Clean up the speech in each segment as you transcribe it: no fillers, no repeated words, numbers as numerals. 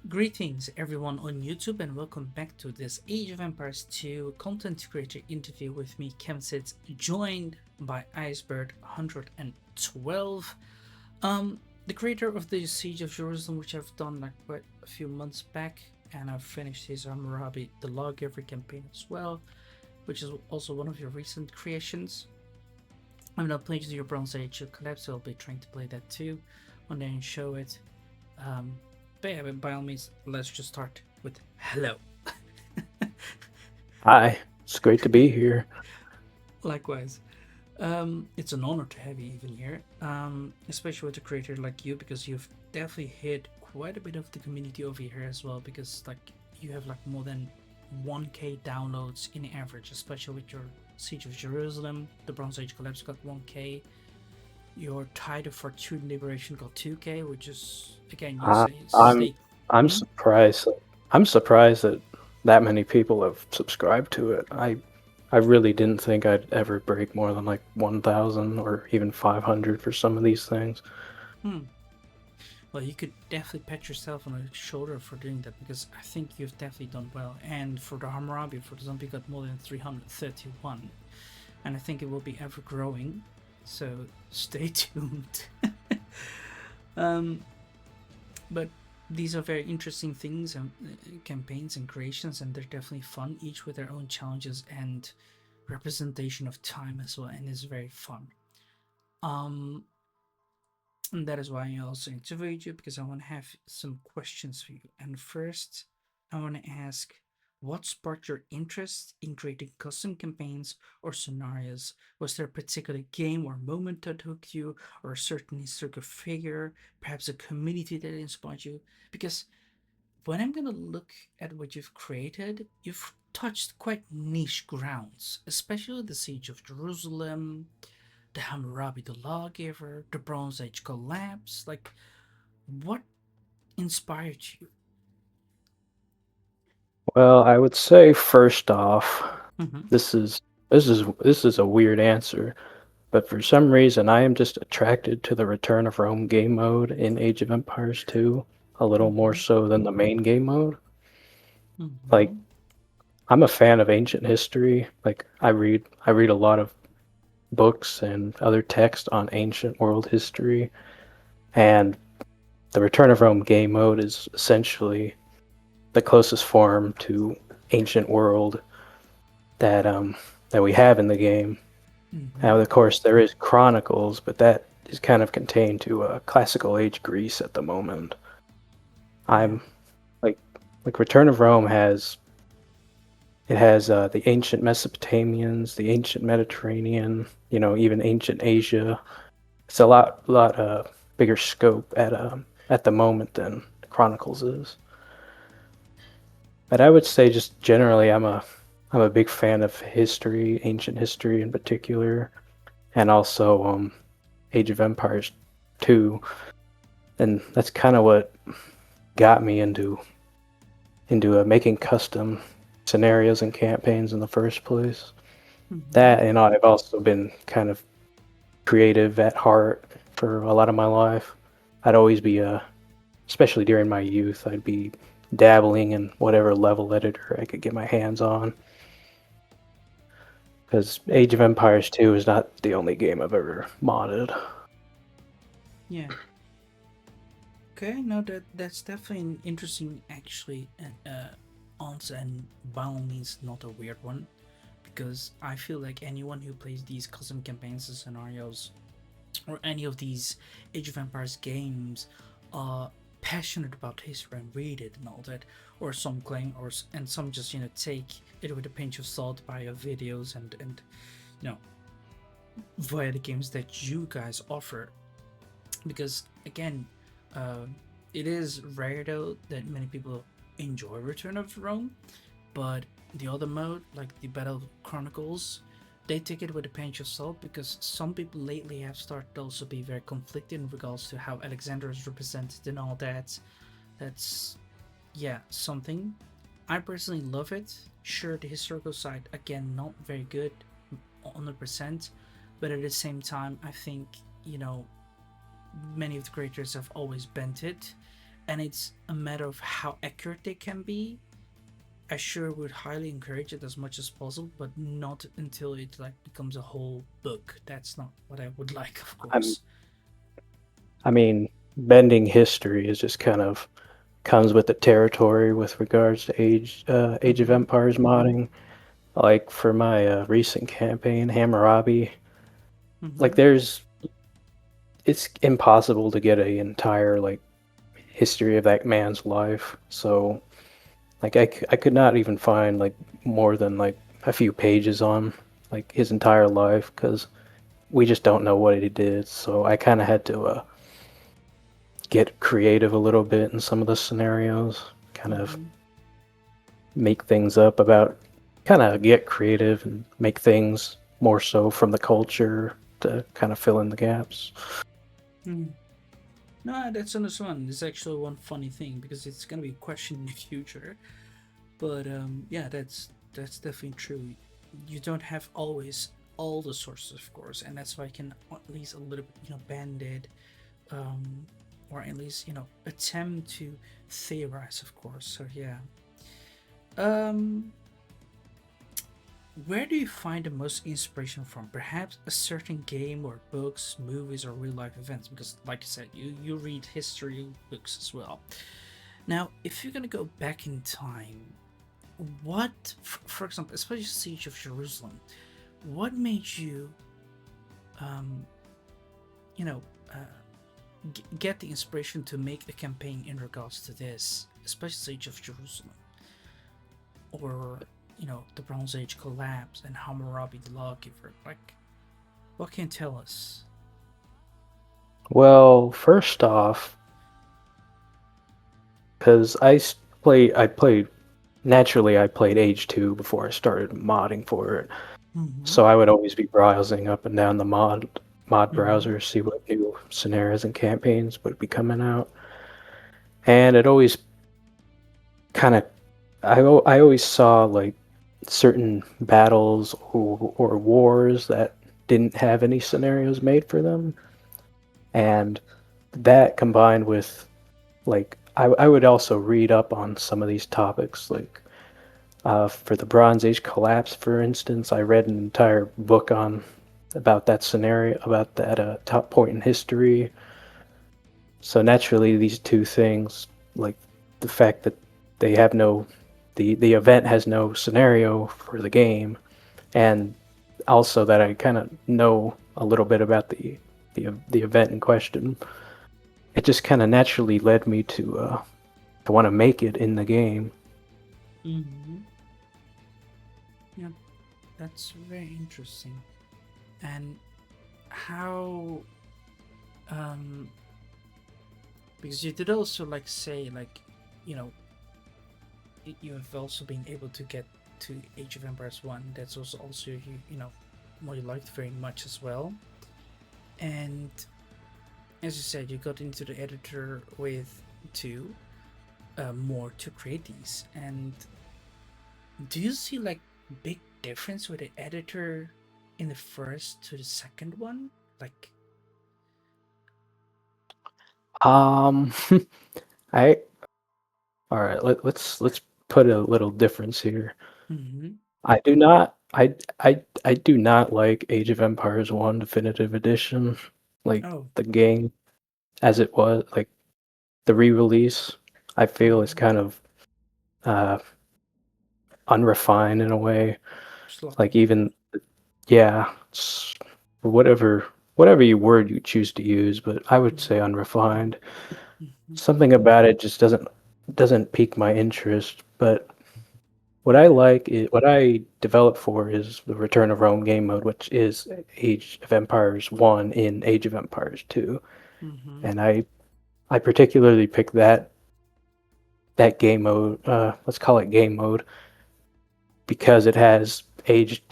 Greetings everyone on YouTube and welcome back to this Age of Empires 2 content creator interview with me, Kevin Sitz, joined by ICEBIRD112, the creator of the Siege of Jerusalem, which I've done like quite a few months back, and I've finished his Hammurabi the Lawgiver campaign as well, which is also one of your recent creations. I'm not playing your Bronze Age collapse, so I'll be trying to play that too one day and show it. Um, but yeah, by all means, let's just start with hello. Hi, it's great to be here. Likewise. It's an honor to have you even here, especially with a creator like you, because you've definitely hit quite a bit of the community over here as well, because like you have like more than 1k downloads in average, especially with your Siege of Jerusalem. The Bronze Age Collapse got 1k. Your Tide of Fortune Liberation got 2k, which is again you I, say I'm stay. I'm Hmm? surprised. I'm surprised that that many people have subscribed to it. I really didn't think I'd ever break more than like 1,000 or even 500 for some of these things. Hmm. Well, you could definitely pat yourself on the shoulder for doing that because I think you've definitely done well. And for the Hammurabi, for the zombie, got more than 331, and I think it will be ever growing. So stay tuned. um, but these are very interesting things and campaigns and creations, and they're definitely fun, each with their own challenges and representation of time as well, and it's very fun. Um, And that is why I also interviewed you because I want to have some questions for you. And first, I want to ask what sparked your interest in creating custom campaigns or scenarios? Was there a particular game or moment that hooked you, or a certain historical figure, perhaps a community that inspired you? Because when I'm gonna look at what you've created, you've touched quite niche grounds, especially the Siege of Jerusalem, the Hammurabi the Lawgiver, the Bronze Age collapse. Like, what inspired you? Well, I would say first off, Mm-hmm. this is a weird answer, but for some reason I am just attracted to the Return of Rome game mode in Age of Empires 2 a little more Mm-hmm. so than the main game mode. Like Mm-hmm. I'm a fan of ancient history. Like I read a lot of books and other text on ancient world history, and the Return of Rome game mode is essentially the closest form to ancient world that that we have in the game. Mm-hmm. Now, of course, there is Chronicles, but that is kind of contained to classical age Greece at the moment. Yeah. I'm like Return of Rome has it has the ancient Mesopotamians, the ancient Mediterranean, even ancient Asia. It's a lot bigger scope at the moment than Chronicles is. But I would say just generally, I'm a big fan of history, ancient history in particular, and also Age of Empires 2, and that's kind of what got me into making custom scenarios and campaigns in the first place. Mm-hmm. That and I've also been kind of creative at heart for a lot of my life. I'd always be especially during my youth, I'd be dabbling in whatever level editor I could get my hands on. Because Age of Empires 2 is not the only game I've ever modded. Yeah. Okay. No, that's definitely an interesting, actually, answer, and by all means, not a weird one, because I feel like anyone who plays these custom campaigns and scenarios or any of these Age of Empires games are passionate about history and read it and all that, or some claim, and some just take it with a pinch of salt by your videos and you know via the games that you guys offer. Because again, uh, it is rare though that many people enjoy Return of Rome, but the other mode, like the Battle Chronicles, they take it with a pinch of salt because some people lately have started to also be very conflicted in regards to how Alexander is represented and all that. That's, yeah, something. I personally love it. Sure, the historical side, again, not very good, 100%, but at the same time, I think, you know, many of the creators have always bent it, and it's a matter of how accurate they can be. I sure would highly encourage it as much as possible, but not until it like becomes a whole book. That's not what I would like, of I'm, course. I mean, bending history is just kind of comes with the territory with regards to Age of Mm-hmm. Empires modding. Like for my recent campaign, Hammurabi, like Mm-hmm. it's impossible to get a entire like history of that man's life. So like I could not even find like more than like a few pages on like his entire life because we just don't know what he did. So I kind of had to get creative a little bit in some of the scenarios, kind of Mm-hmm. make things up about, kind of get creative and make things more so from the culture to kind of fill in the gaps. Mm. No, that's on this one. It's actually one funny thing because it's gonna be a question in the future. But yeah, that's definitely true. You don't have always all the sources, of course, and that's why I can at least a little bit, band it, um, or at least attempt to theorize, of course. So yeah, um, where do you find the most inspiration from? Perhaps a certain game, or books, movies, or real life events? Because, like I said, you read history books as well. Now, if you're gonna go back in time, what, for example, especially Siege of Jerusalem, what made you, um, you know, uh, get the inspiration to make a campaign in regards to this, especially Siege of Jerusalem, or the Bronze Age collapse and Hammurabi the lawgiver? Like, what can you tell us? Well, first off, because I played naturally I played Age 2 before I started modding for it. Mm-hmm. So I would always be browsing up and down the mod Mm-hmm. browser, see what new scenarios and campaigns would be coming out. And it always kind of I always saw like certain battles or wars that didn't have any scenarios made for them, and that combined with like I would also read up on some of these topics like for the Bronze Age collapse, for instance. I read an entire book on about that scenario, about that top point in history. So naturally, these two things, like the fact that they have no, the event has no scenario for the game, and also that I kind of know a little bit about the event in question. It just kind of naturally led me to want to make it in the game. Mm-hmm. Yeah, that's very interesting. And how, um, because you did also like say like, you know, you have also been able to get to Age of Empires 1. That's also what you liked very much as well. And as you said, you got into the editor with 2 more to create these. And do you see like big difference with the editor in the first to the second one? Like, Um, I all right. Let's put a little difference here. mm-hmm. I do not. I do not like Age of Empires 1 Definitive Edition, like Oh, the game as it was, like the re-release. I feel is mm-hmm. kind of uh, unrefined in a way. Like Sloppy. even yeah, whatever you word you choose to use, but I would say Mm-hmm. unrefined. Mm-hmm. Something about it just doesn't pique my interest. But what I developed for is the Return of Rome game mode, which is Age of Empires 1 in Age of Empires 2. Mm-hmm. And I particularly picked that game mode, let's call it game mode, because it has Age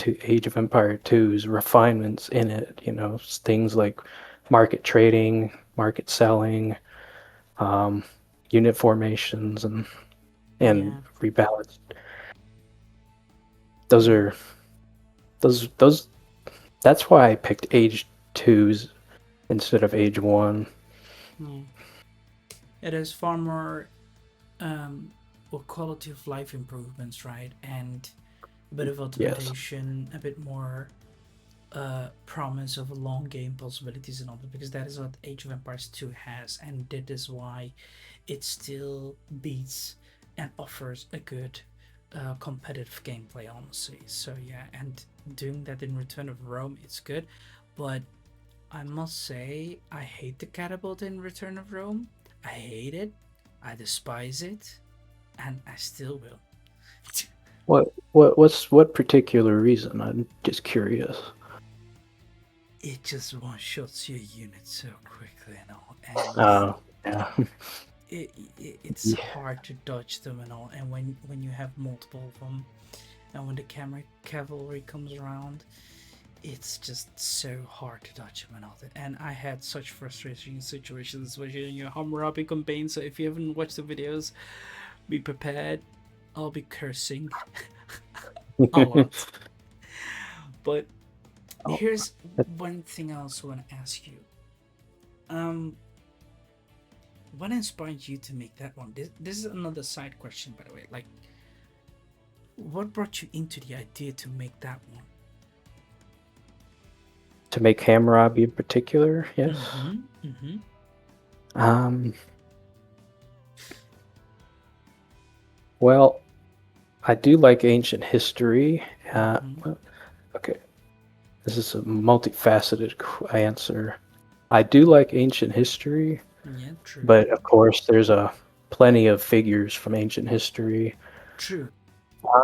of Empire 2's refinements in it, things like market trading, market selling, um, unit formations and Yeah. rebalance. Those Yeah. are those That's why I picked Age 2's instead of Age 1. Yeah. It has far more well, quality of life improvements, right? And a bit of Yes. automation, a bit more promise of long game possibilities and all that, because that is what Age of Empires 2 has, and that is why it still beats and offers a good competitive gameplay, honestly. So yeah, and doing that in Return of Rome, it's good, but I must say I hate the catapult in Return of Rome. I hate it. I despise it, and I still will. What particular reason? I'm just curious. It just one shots your unit so quickly and all, and Yeah. it's Yeah. hard to dodge them and all. And when you have multiple of them, and when the camera cavalry comes around, it's just so hard to dodge them and all that. And I had such frustrating situations, especially in your Hammurabi campaign. So if you haven't watched the videos, be prepared. I'll be cursing a lot. But Oh, here's one thing I also want to ask you. Um, what inspired you to make that one? This is another side question, by the way. Like, what brought you into the idea to make that one? to make Hammurabi in particular, yes. Mm-hmm. Mm-hmm. Um, well, I do like ancient history. Mm-hmm. Well, okay, this is a multifaceted answer. I do like ancient history, Yeah, true. but of course, there's a plenty of figures from ancient history. True.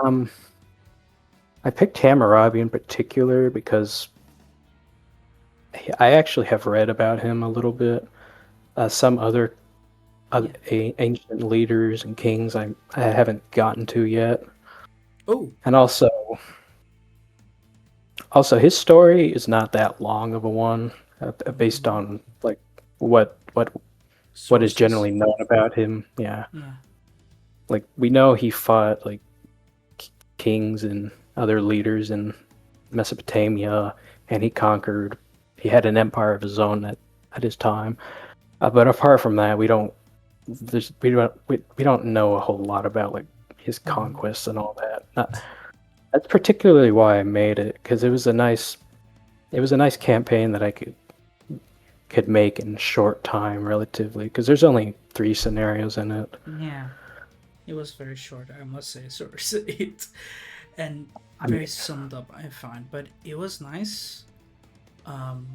Um, I picked Hammurabi in particular because I actually have read about him a little bit. Some other Yeah. ancient leaders and kings I haven't gotten to yet, Oh, and also his story is not that long of a one, based mm-hmm. on like what what what is Sources. generally known about him. Yeah, Yeah. like we know he fought like kings and other leaders in Mesopotamia, and he conquered. He had an empire of his own at his time. But apart from that, we don't know a whole lot about like his Mm-hmm. conquests and all that. That's particularly why I made it, because it was a nice campaign that I could make in short time relatively, because there's only 3 scenarios in it. Yeah. It was very short, I must say. Sorry, it and I mean, very summed up, I find. But it was nice. Um,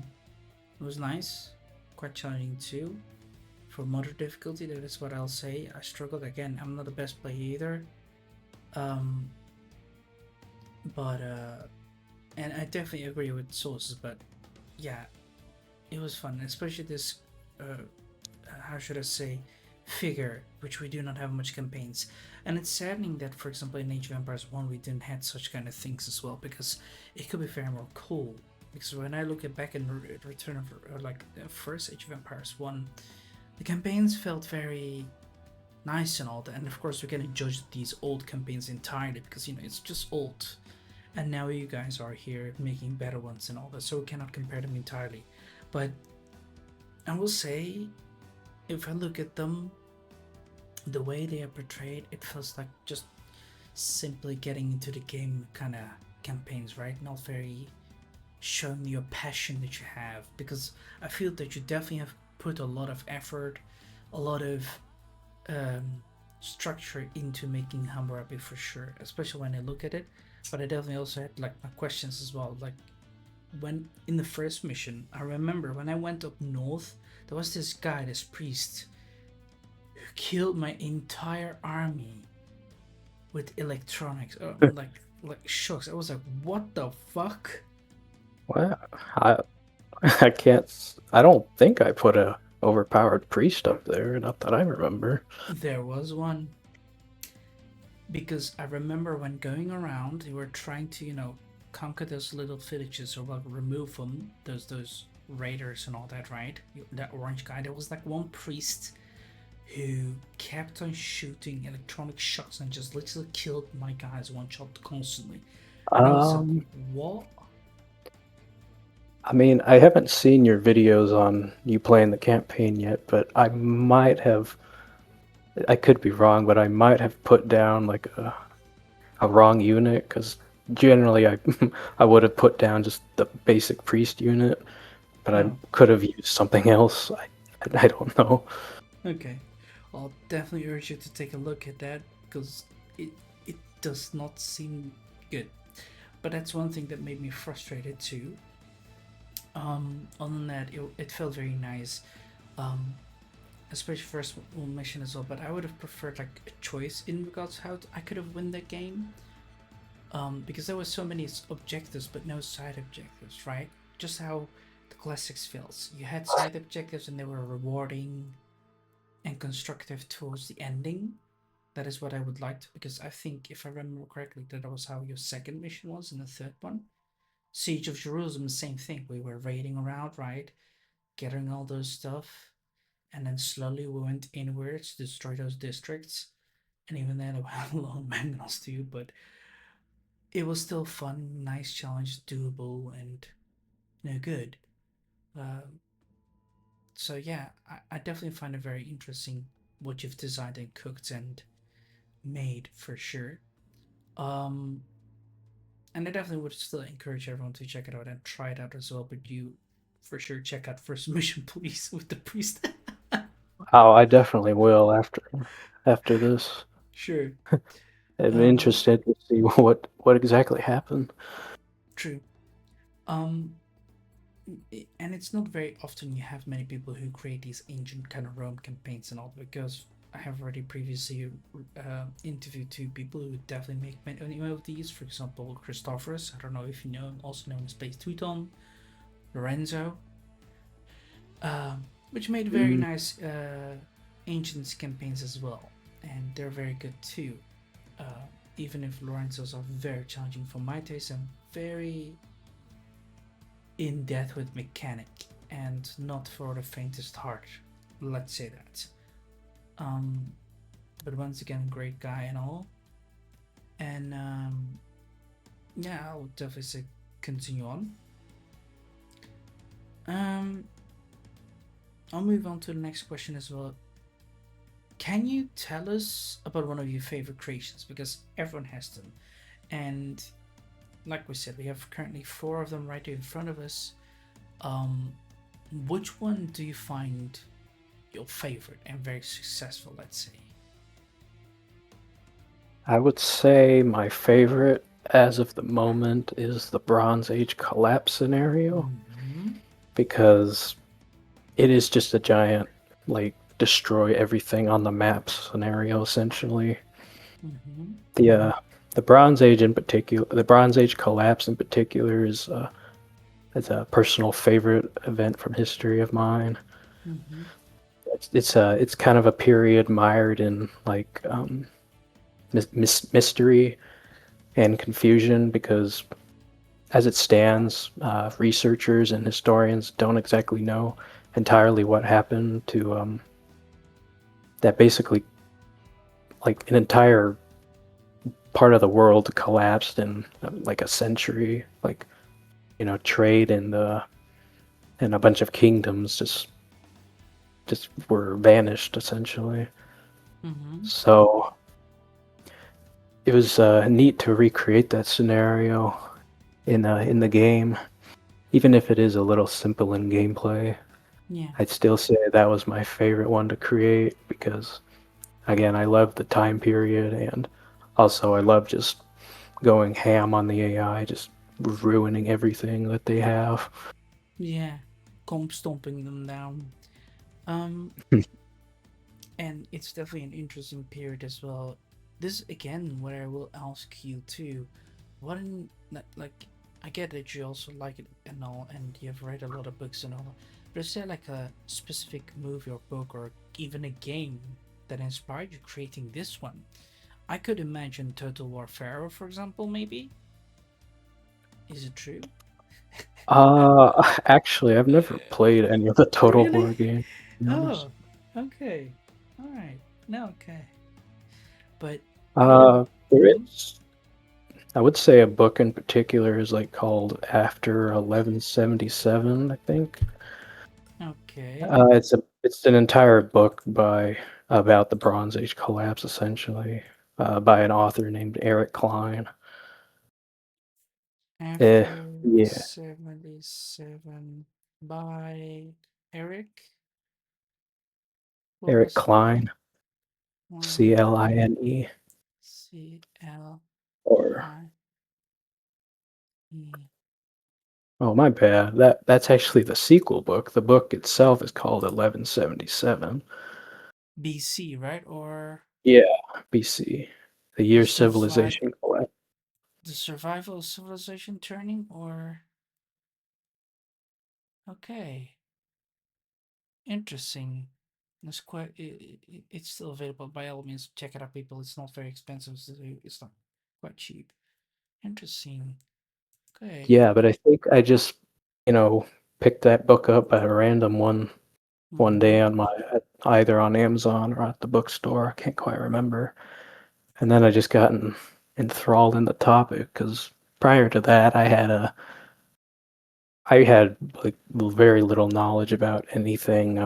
it was nice. Quite challenging too. For moderate difficulty, that is what I'll say. I struggled again. I'm not the best player either. Um, but and I definitely agree with sources. But yeah, it was fun, especially this. How should I say? Figure, which we do not have much campaigns, and it's saddening that, for example, in Age of Empires 1 we didn't have such kind of things as well, because it could be very more cool. Because when I look at back in Return of like the first Age of Empires 1, the campaigns felt very nice and all that, and of course we cannot judge these old campaigns entirely because it's just old, and now you guys are here making better ones and all that, so we cannot compare them entirely. But I will say, if I look at them, the way they are portrayed, it feels like just simply getting into the game kind of campaigns, right? Not very showing your passion that you have, because I feel that you definitely have put a lot of effort, a lot of um, structure into making Hammurabi for sure, especially when I look at it. But I definitely also had like my questions as well. Like when in the first mission, I remember when I went up north, there was this guy, this priest, who killed my entire army with electronics, like shocks. I was like, what the fuck? well, I I can't. I don't think I put a overpowered priest up there. Not that I remember. There was one, because I remember when going around, they were trying to conquer those little villages, or like remove them, those raiders and all that, right? That orange guy. There was like one priest who kept on shooting electronic shots and just literally killed my guys one shot constantly. And I was like, Um, what? I mean, I haven't seen your videos on you playing the campaign yet, but I might have I could be wrong, but I might have put down like a wrong unit because generally I I would have put down just the basic priest unit, but I Oh, could have used something else. I don't know. okay. I'll definitely urge you to take a look at that because it it does not seem good. But that's one thing that made me frustrated too. Other than that, it felt very nice. Um, Especially first mission as well. But I would have preferred like a choice in regards to how I could have won that game. Because there were so many objectives but no side objectives, right? Just how the classics feels. You had side objectives and they were rewarding and constructive towards the ending. That is what I would like to, because I think if I remember correctly, that was how your second mission was, and the third one, Siege of Jerusalem, same thing. We were raiding around, right, gathering all those stuff, and then slowly we went inwards to destroy those districts. And even then, it had a lot of manuals too, but it was still fun, nice challenge, doable, and good. Uh, so yeah, I definitely find it very interesting what you've designed and cooked and made for sure. Um, and I definitely would still encourage everyone to check it out and try it out as well. But you, for sure, check out First Mission, please, with the priest. Oh, I definitely will after this. Sure. I'm Um, interested to see what exactly happened. True. Um, and it's not very often you have many people who create these ancient kind of Rome campaigns and all, because I have already previously interviewed two people who would definitely make many of these. For example, Christophorus, I don't know if you know him, also known as Space Teuton, Lorenzo, which made very Mm, nice ancient campaigns as well, and they're very good too. Uh, Even if Lorenzo's are very challenging for my taste and very in depth with mechanic and not for the faintest heart. Let's say that. Um, but once again, great guy and all. And yeah, I would definitely say continue on. Um, I'll move on to the next question as well. Can you tell us about one of your favorite creations? Because everyone has them. And like we said, we have currently four of them right here in front of us. Um, which one do you find your favorite and very successful, let's say? I would say my favorite as of the moment is the Bronze Age collapse scenario Mm-hmm. because it is just a giant like destroy everything on the map scenario essentially. Mm-hmm. The Bronze Age in particular, the Bronze Age collapse in particular is a personal favorite event from history of mine. Mm-hmm. It's kind of a period mired in like mystery and confusion because as it stands, researchers and historians don't exactly know entirely what happened to that. Basically, like an entire part of the world collapsed in like a century. Like trade and a bunch of kingdoms just were vanished essentially. Mm-hmm. So it was neat to recreate that scenario in the game, even if it is a little simple in gameplay. Yeah. I'd still say that was my favorite one to create because, again, I love the time period and also I love just going ham on the AI, just ruining everything that they have. Yeah. Comp stomping them down. Um, and it's definitely an interesting period as well. This again, where I will ask you too, what in like, I get that you also like it and all, and you've read a lot of books and all, but is there like a specific movie or book or even a game that inspired you creating this one? I could imagine Total War Pharaoh, for example, maybe. Is it true? Actually, I've never played any of the Total Really? War games, to be honest. Oh, okay. All right. No, okay. But I would. There Mm-hmm. is, I would say a book in particular is like called After 1177, I think. Okay. It's an entire book by about the Bronze Age collapse, essentially, by an author named Eric Klein. After Yeah, 77 by Eric. What Eric was it? Klein, One Cline, C-L-I-E. or oh my bad, that's actually the sequel book. The book itself is called 1177. BC, right? Or Yeah, BC, the year this looks like civilization collapsed. the survival of civilization turning, or okay, interesting. It's quite. It's still available by all means. Check it out, people. It's not very expensive. So it's not quite cheap. Interesting. Okay. Yeah, but I think I just, you know, picked that book up at a random one Mm-hmm. day on my either on Amazon or at the bookstore. I can't quite remember. And then I just enthralled in the topic because prior to that, I had like very little knowledge about anything,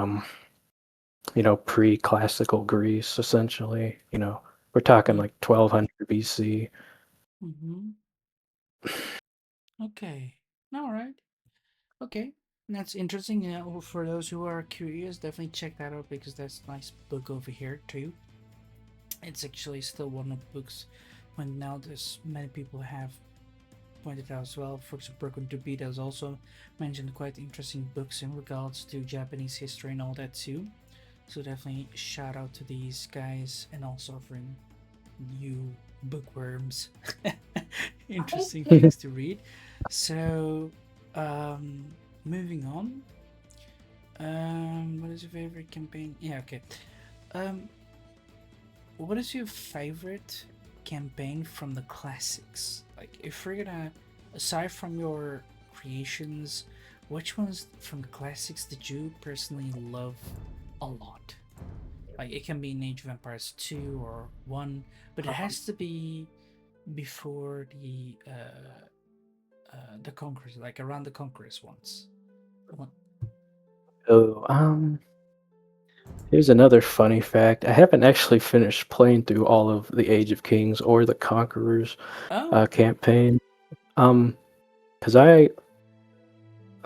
pre-classical Greece. Essentially, we're talking Yeah. like 1200 BC. Mm-hmm. Okay. All right. Okay. That's interesting. Yeah, well, for those who are curious, definitely check that out because that's a nice book over here too. It's actually still one of the books when now there's many people have pointed out as well. For example, Broken to Beat has also mentioned quite interesting books in regards to Japanese history and all that too. So definitely shout out to these guys and also offering you bookworms interesting things to read. So um moving on. What is your favorite campaign? Yeah, okay. Um what is your favorite campaign from the classics? Like, if we're gonna, aside from your creations, which ones from the classics did you personally love a lot? Like, it can be in Age of Empires 2 or 1, but it has to be before the Conquerors, like around the Conquerors ones. One. So, here's another funny fact. I haven't actually finished playing through all of the Age of Kings or the Conquerors Oh, campaign. Um, because a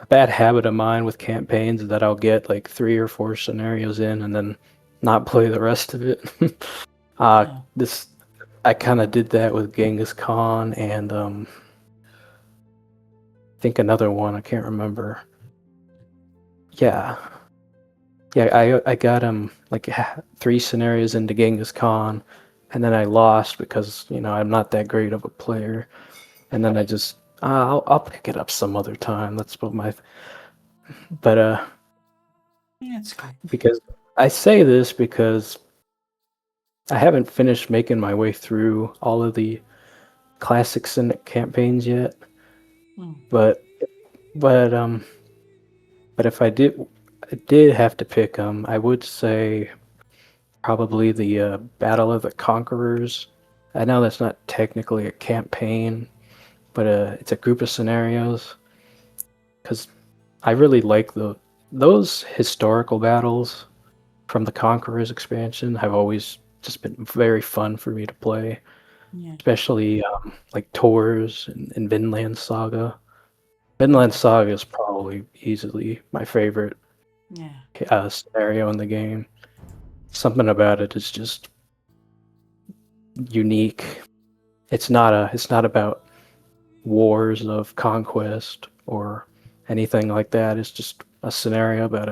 bad habit of mine with campaigns is that I'll get like 3 or 4 scenarios in and then not play the rest of it. oh, This I kind of did that with Genghis Khan and I think another one I can't remember. Yeah, yeah, I got 3 scenarios into Genghis Khan, and then I lost because I'm not that great of a player, and then I just I'll pick it up some other time. That's what my but that's okay. because I say this because I haven't finished making my way through all of the classic Cynic campaigns yet, Mm, but but um but if I did have to pick I would say probably the Battle of the Conquerors. I know that's not technically a campaign, but it's a group of scenarios because I really like those historical battles from the Conquerors expansion have always just been very fun for me to play, yeah, especially like Tours and Vinland Saga. Vinland okay, Saga is probably easily my favorite yeah, scenario in the game. Something about it is just unique. It's not about wars of conquest or anything like that. It's just a scenario about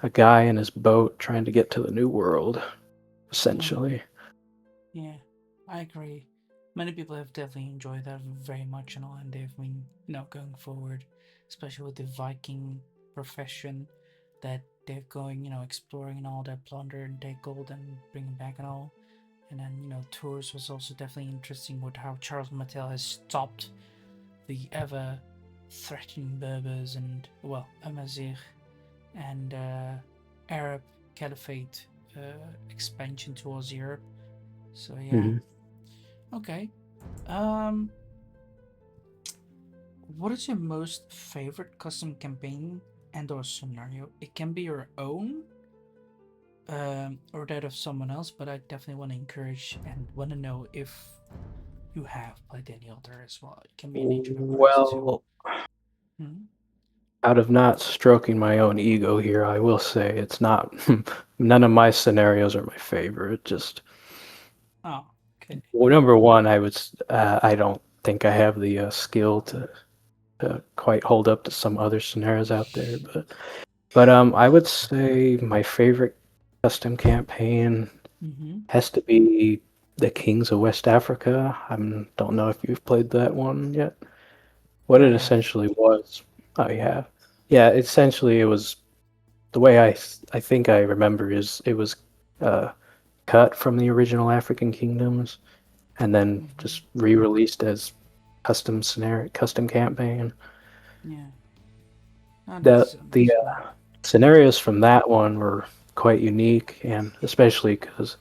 a guy in his boat trying to get to the new world, yeah. essentially. Yeah, I agree. Many people have definitely enjoyed that very much and all, and they've been, going forward, especially with the Viking profession that they're going, exploring and all that, plunder and take gold and bring it back and all. And then, Tours was also definitely interesting with how Charles Martel has stopped the ever threatening Berbers and, well, Amazigh and Arab Caliphate expansion towards Europe. So, yeah. Hmm. Okay. What is your most favorite custom campaign and or scenario? It can be your own, or that of someone else, but I definitely want to encourage and want to know if you have played any other as well. It can be an Age of Empires too. Well, Hmm. out of not stroking my own ego here, I will say it's not. None of my scenarios are my favorite. Just Oh, okay. well, number one, I don't think I have the skill to quite hold up to some other scenarios out there. But I would say my favorite custom campaign Mm-hmm. has to be the Kings of West Africa. I don't know if you've played that one yet. What I it have. essentially was. Oh, you have. Yeah, essentially it was the way I think I remember is it was uh, cut from the original African kingdoms and then Mm-hmm. just re-released as custom campaign. Yeah. Oh, The that's the understandable. scenarios from that one were quite unique, and especially because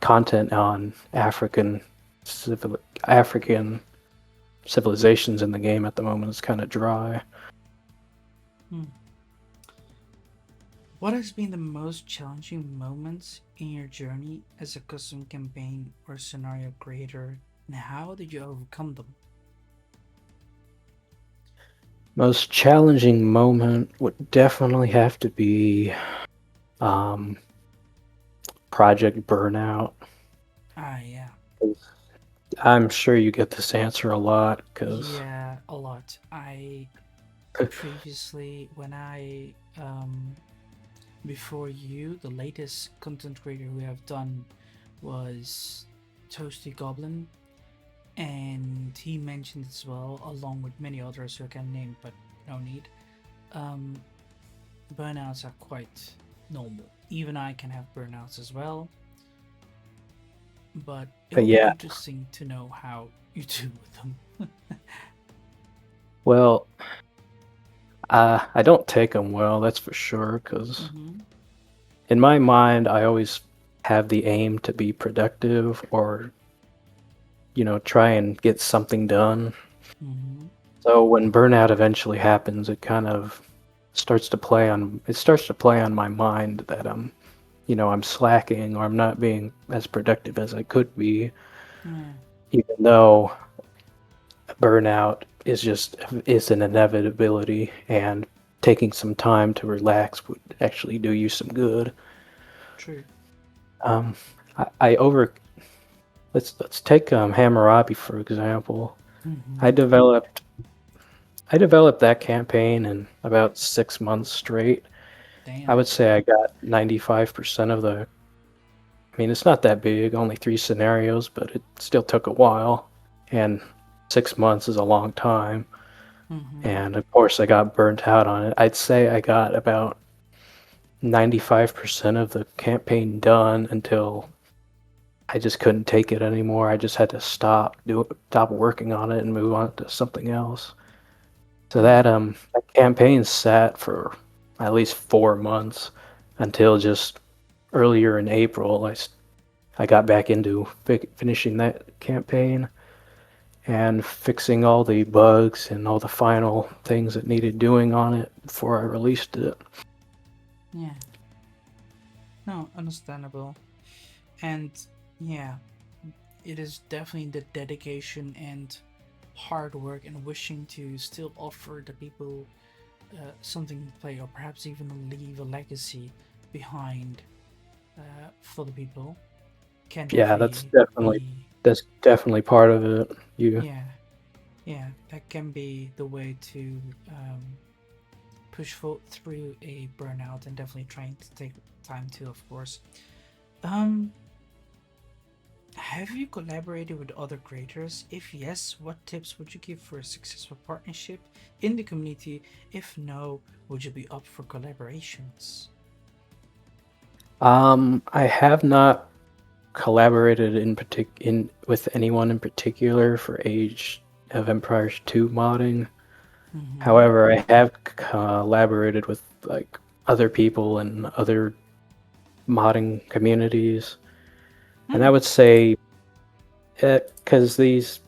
content on African civilizations in the game at the moment is kind of dry. Hmm. What has been the most challenging moments in your journey as a custom campaign or scenario creator, and how did you overcome them? Most challenging moment would definitely have to be um, Project Burnout. Ah, yeah. I'm sure you get this answer a lot because Yeah, a lot. I previously, when I, before you, the latest content creator we have done was Toasty Goblin, and he mentioned as well, along with many others who I can name, but no need. Um, Burnouts are quite normal. Even I can have burnouts as well, but it will be yeah, interesting to know how you do with them. well, I don't take them well, that's for sure. Because Mm-hmm. in my mind, I always have the aim to be productive or try and get something done. Mm-hmm. So when burnout eventually happens, it starts to play on my mind that I'm slacking or I'm not being as productive as I could be, Yeah, even though burnout is an inevitability and taking some time to relax would actually do you some good. true. Um, I over let's take Hammurabi for example. I Mm-hmm. developed I developed that campaign in about 6 months straight. I Damn. would say I got 95% of the. I mean, it's not that big, only 3 scenarios, but it still took a while, and 6 months is a long time. Mm-hmm. And of course, I got burnt out on it. I'd say I got about 95% of the campaign done until I just couldn't take it anymore. I just had to stop working on it and move on to something else. So Yeah. that campaign sat for at least 4 months until just earlier in April. I got back into finishing that campaign and fixing all the bugs and all the final things that needed doing on it before I released it. Yeah. No, understandable. And yeah, it is definitely the dedication and hard work and wishing to still offer the people something to play, or perhaps even leave a legacy behind for the people, can Yeah, definitely be. that's definitely part of it. You Yeah, yeah, that can be the way to push through a burnout, and definitely trying to take time to, of course. Um, have you collaborated with other creators? If yes, what tips would you give for a successful partnership in the community? If no, would you be up for collaborations? I have not collaborated in with anyone in particular for Age of Empires 2 modding. Mm-hmm. However, I have collaborated with like other people and other modding communities, and Hmm. I would say because this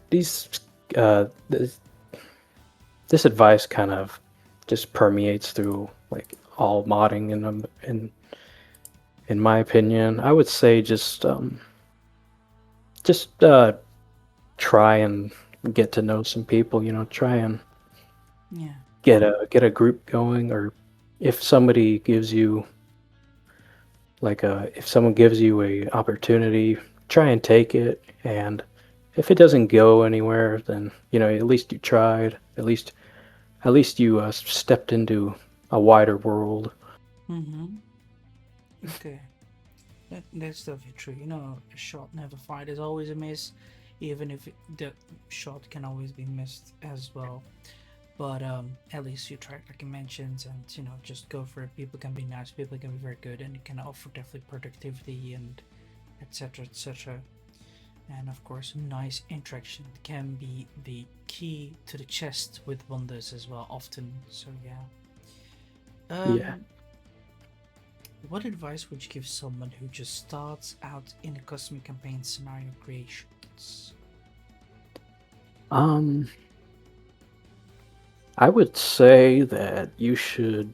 advice kind of just permeates through like all modding and in my opinion. I would say just try and get to know some people. Try and Yeah. get a group going, or if somebody gives you if someone gives you a opportunity, try and take it. And if it doesn't go anywhere, then at least you tried. At least you stepped into a wider world. Mm-hmm. Okay. That's definitely true. A shot never fired is always a miss, even if the shot can always be missed as well. But at least you tried, like you mentioned, and just go for it. People can be nice, people can be very good, and it can offer definitely productivity and etc. etc. And of course, nice interaction can be the key to the chest with wonders as well, often. So yeah. Yeah. Um, what advice would you give someone who just starts out in a custom campaign scenario creations? Um, I would say that you should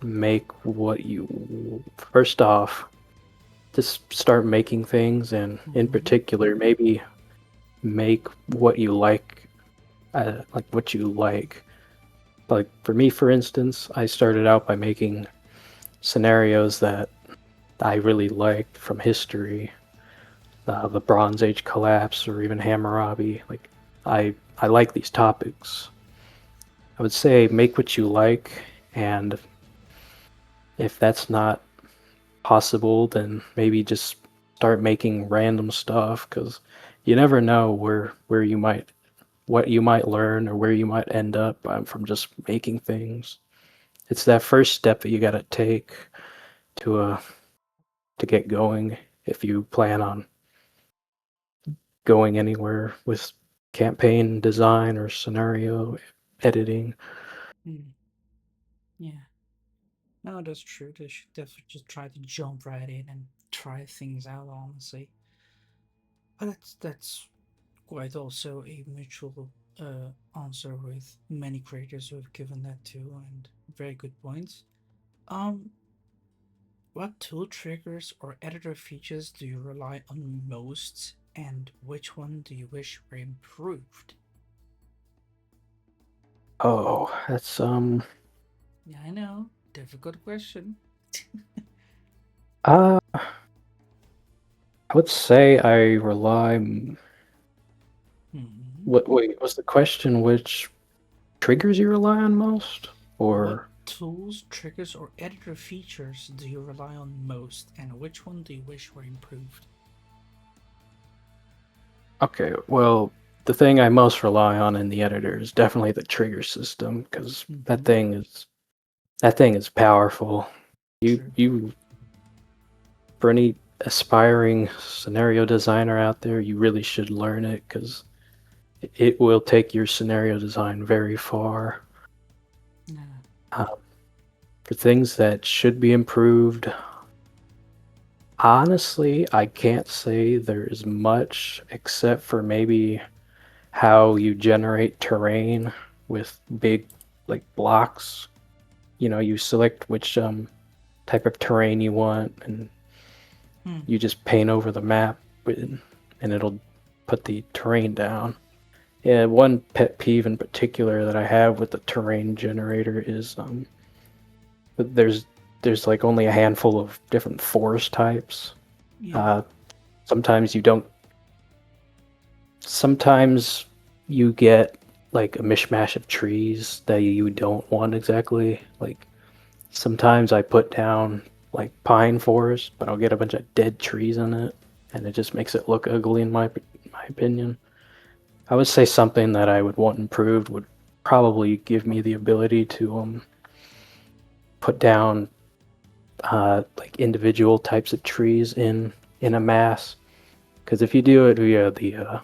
make what you first off, just start making things, and in Mm-hmm. particular, maybe make what you like what you like. Like for me, for instance, I started out by making scenarios that I really liked from history, the Bronze Age collapse, or even Hammurabi. Like I like these topics. I would say make what you like, and if that's not possible, then maybe just start making random stuff, because you never know where you might what you might learn or where you might end up from just making things. It's that first step that you got to take to to get going if you plan on going anywhere with campaign design or scenario editing. Mm, yeah. No, that's true. They should definitely just try to jump right in and try things out, honestly. But that's quite also a mutual answer with many creators who have given that too, and very good points. Um, what tool triggers or editor features do you rely on most, and which one do you wish were improved? Oh, that's Yeah, I know, difficult question. I would say I rely. Hmm. What? Wait, was the question which triggers you rely on most, What or? tools, triggers, or editor features do you rely on most, and which one do you wish were improved? Okay, well, the thing I most rely on in the editor is definitely the trigger system, because that Hmm. thing is that thing is powerful. True. You For any aspiring scenario designer out there, you really should learn it, because it will take your scenario design very far. Yeah. Um, for things that should be improved, honestly, I can't say there's much except for maybe how you generate terrain with big like blocks. You select which type of terrain you want, and Hmm. you just paint over the map, and it'll put the terrain down. Yeah, one pet peeve in particular that I have with the terrain generator is there's like only a handful of different forest types. Yeah. Uh, sometimes you don't. Sometimes you get like a mishmash of trees that you don't want exactly. Like sometimes I put down like pine forest, but I'll get a bunch of dead trees in it, and it just makes it look ugly in my opinion. I would say something that I would want improved would probably give me the ability to put down like individual types of trees in a mass. Because if you do it via the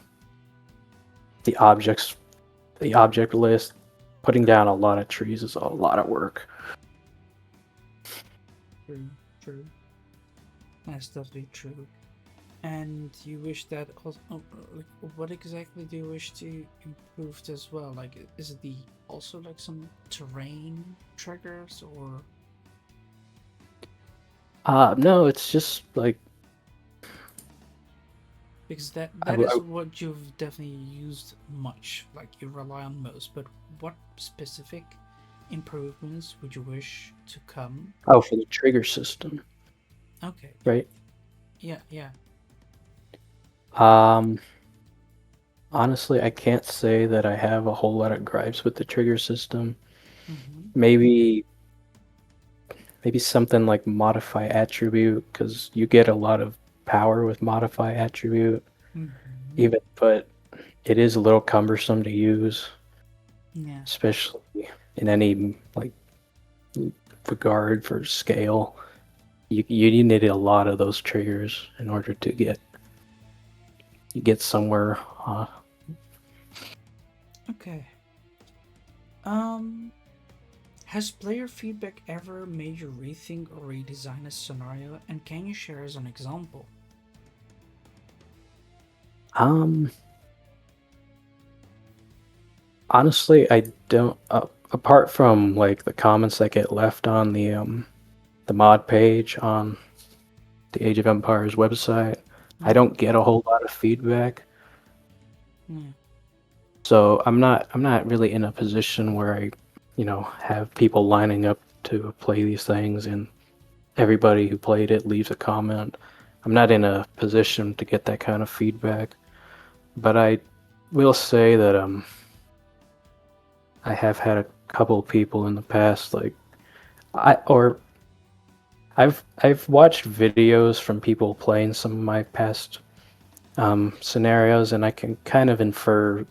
objects the object list, putting down a lot of trees is a lot of work. True. True. That's definitely true. And you wish that also, like, what exactly do you wish to improve as well? Like, is it the also like some terrain triggers or? No, it's just like Because that I, that is what you've definitely used much, like you rely on most. But what specific improvements would you wish to come? oh, for the trigger system, Okay, yeah, right? yeah, yeah. Um, Honestly, I can't say that I have a whole lot of gripes with the trigger system. Mm-hmm. Maybe something like modify attribute, because you get a lot of power with modify attribute, Mm-hmm. even but it is a little cumbersome to use, Yeah, especially in any like regard for scale. You need a lot of those triggers in order to get somewhere. Uh, okay. Um, has player feedback ever made you rethink or redesign a scenario? And can you share as an example? um, Honestly, I don't. Apart from like the comments that get left on the mod page on the Age of Empires website, I Mm-hmm. don't get a whole lot of feedback. Yeah, So I'm not really in a position where I, have people lining up to play these things and everybody who played it leaves a comment. I'm not in a position to get that kind of feedback, but I will say that I have had a couple people in the past like I or I've watched videos from people playing some of my past scenarios, and I can kind of infer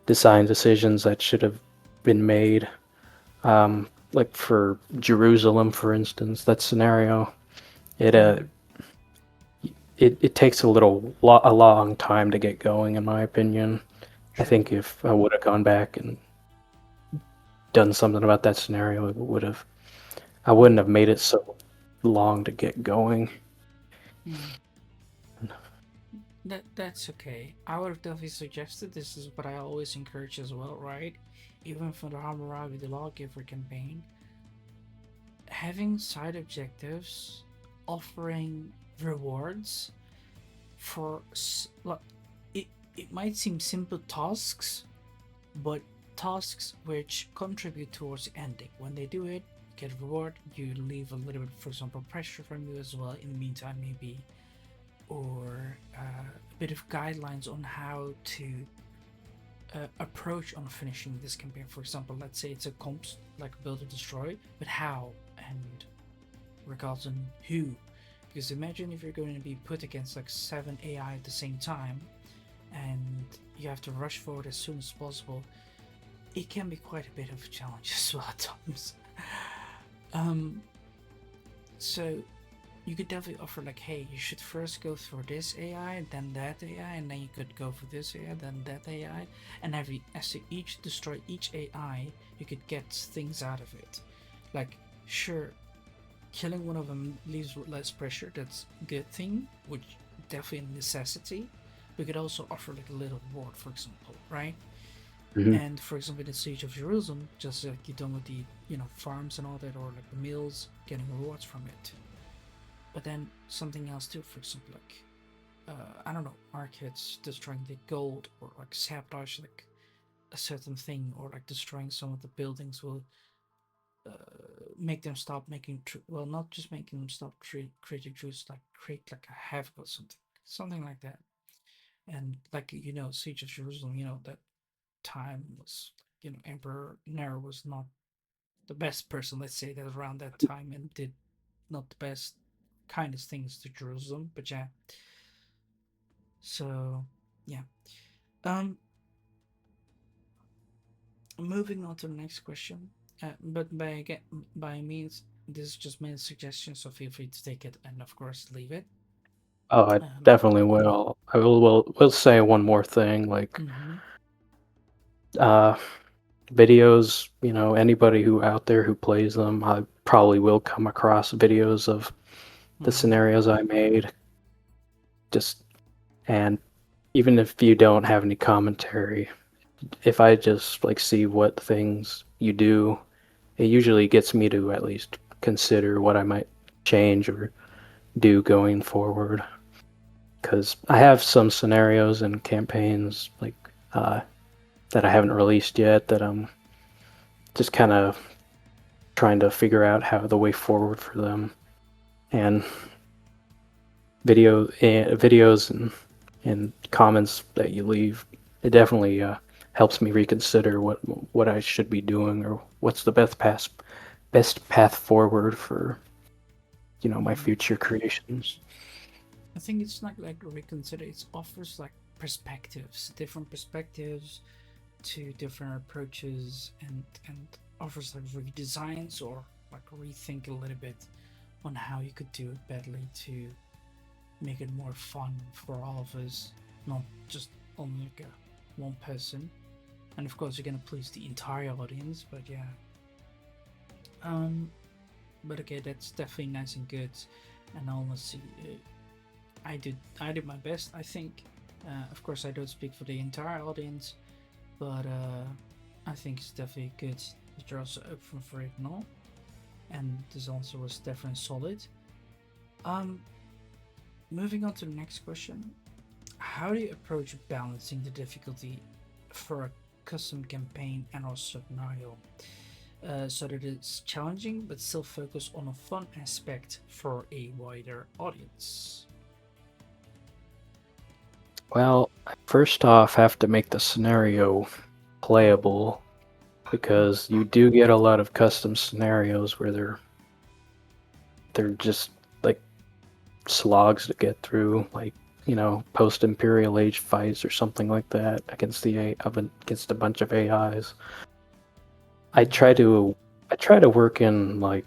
design decisions that should have been made. Like for Jerusalem, for instance, that scenario, it mm-hmm. it takes a long time to get going, in my opinion. I True. think if I would have gone back and done something about that scenario, it would have I wouldn't Yeah, have made it so long to get going. yeah. That's okay. I would have definitely suggested this is what I always encourage as well, right? Even for the Hammurabi the Lawgiver campaign, having side objectives, offering rewards for like it it might seem simple tasks, but tasks which contribute towards the ending. When they do it, get a reward. You leave a little bit, for example, pressure from you as well. In the meantime, maybe or a bit of guidelines on how to approach on finishing this campaign. For example, let's say it's a comps like build or destroy, but how and regards on who. Because imagine if you're going to be put against like 7 AI at the same time and you have to rush forward as soon as possible, it can be quite a bit of a challenge as well at times. um, so you could definitely offer like, hey, you should first go for this AI, then that AI, and then you could go for this AI, then that AI, and as you each destroy each AI, you could get things out of it. Like, sure, killing one of them leaves with less pressure. That's a good thing, which definitely a necessity. We could also offer like a little reward, for example, right? Mhm. And for example, in the Siege of Jerusalem, just like you done with the farms and all that, or like the mills, getting rewards from it. But then something else too, for example, like I don't know, markets destroying the gold or like sabotage like a certain thing, or like destroying some of the buildings will make them stop making well, not just making them stop creating truths, like create like a havoc or something like that. And like Siege of Jerusalem, that time was Emperor Nero was not the best person, let's say, that around that time, and did not the best kindest things to Jerusalem. But yeah, so yeah. Um, Moving on to the next question. But by means, this is just my suggestion, so feel free to take it and of course leave it. Oh, I Um, definitely will. I will say one more thing, like mm-hmm, uh videos, anybody who out there who plays them, I probably will come across videos of the mm-hmm, scenarios I made. Just and even if you don't have any commentary, if I just like see what things you do, it usually gets me to at least consider what I might change or do going forward. Because I have some scenarios and campaigns like that I haven't released yet that I'm just kind of trying to figure out how the way forward for them. And videos and comments that you leave, it definitely helps me reconsider what I should be doing or what's the best path forward for my future creations. I think it's not like reconsider. It offers like perspectives, different perspectives to different approaches, and offers like redesigns or like rethink a little bit on how you could do it badly to make it more fun for all of us, not just only like one person. And of course, you're gonna please the entire audience. But yeah, but okay, that's definitely nice and good. And honestly, I did my best. I think, of course, I don't speak for the entire audience, but I think it's definitely good that you're also open for it and all. And this answer was definitely solid. Moving on to the next question. How do you approach balancing the difficulty for a custom campaign and also scenario so that it's challenging but still focus on a fun aspect for a wider audience? Well, I first off have to make the scenario playable, because you do get a lot of custom scenarios where they're just like slogs to get through, like post-imperial age fights or something like that against against a bunch of AIs. I try to work in like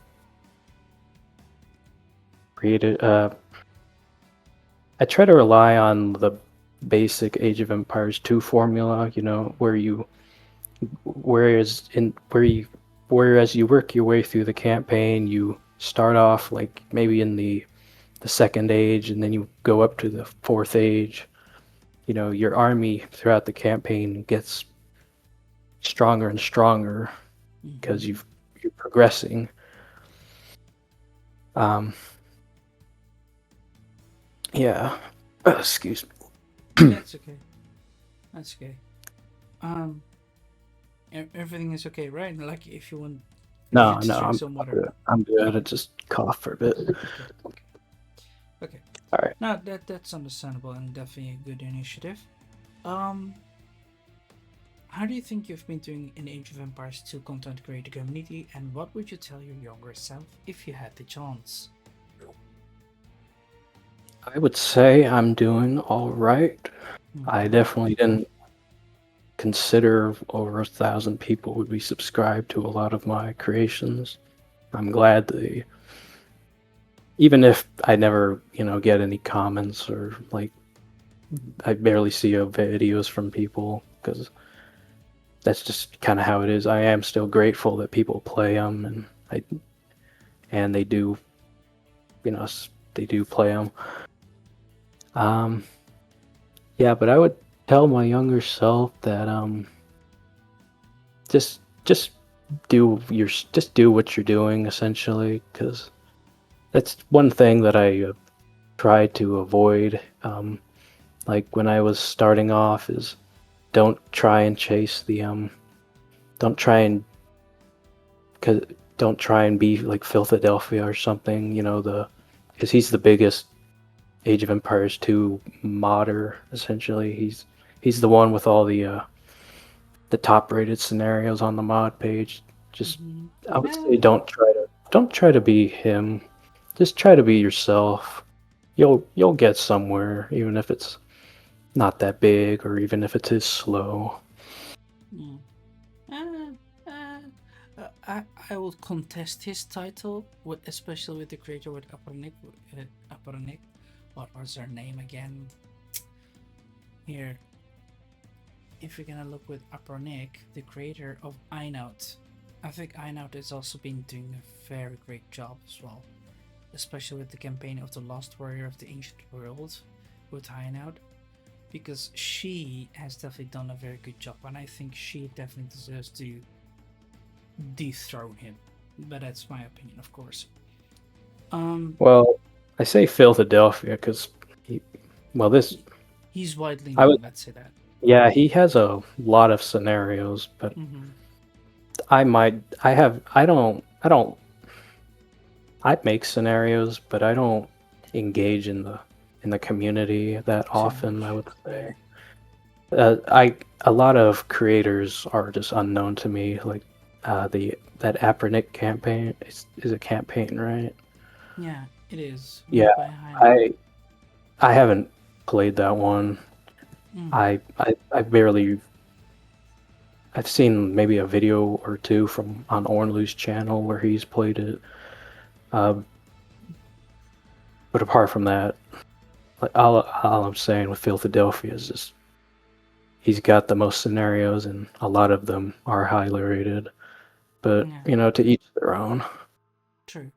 creative. I try to rely on the basic Age of Empires 2 formula, whereas you work your way through the campaign, you start off like maybe in the second age, and then you go up to the fourth age. Your army throughout the campaign gets stronger and stronger because you're progressing. Yeah. Excuse me. That's okay. That's okay. Everything is okay, right? Like if you want, No, just drink I'm some water. good. I'm good. I just cough for a bit. Okay. All right. No, that's understandable and definitely a good initiative. How do you think you've been doing in Age of Empires 2 content creator community, and what would you tell your younger self if you had the chance? I would say I'm doing all right. I definitely didn't consider over 1,000 people would be subscribed to a lot of my creations. I'm glad even if I never, get any comments or like I barely see videos from people, because that's just kind of how it is. I am still grateful that people play them, and they do, they do play them. Yeah, but I would tell my younger self that just do what you're doing, essentially, because that's one thing that I try to avoid. Like when I was starting off, is don't try and chase the don't try and cause don't try and be like Philadelphia or something. Because he's the biggest Age of Empires 2 modder, essentially. He's the one with all the top rated scenarios on the mod page. Just I would say don't try to be him. Just try to be yourself. You'll get somewhere, even if it's not that big, or even if it is slow. I will contest his title, especially with the creator with Upper Nick. What was her name again? Here, if you're gonna look with Upper Nick, the creator of Einout, I think Einout has also been doing a very great job as well, especially with the campaign of the Lost Warrior of the Ancient World with Einout, because she has definitely done a very good job, and I think she definitely deserves to dethrone him. but that's my opinion, of course. Um, Well, I say Philadelphia because he, well, this he, he's widely I would, known. Let's say that. yeah, he has a lot of scenarios, but Mm-hmm. I don't, I make scenarios, but I don't engage in the community that Too often, I much. would Yeah. say. A lot of creators are just unknown to me, like the that Apernic campaign is a campaign, right? Yeah, it is Yeah, made by Hina. I I haven't played that one. Mm. I barely I've seen maybe a video or two from on Ornlu's channel where he's played it. Uh, but apart from that, like all I'm saying with Philadelphia is just he's got the most scenarios and a lot of them are highly rated. But Yeah, you know, to each their own. true.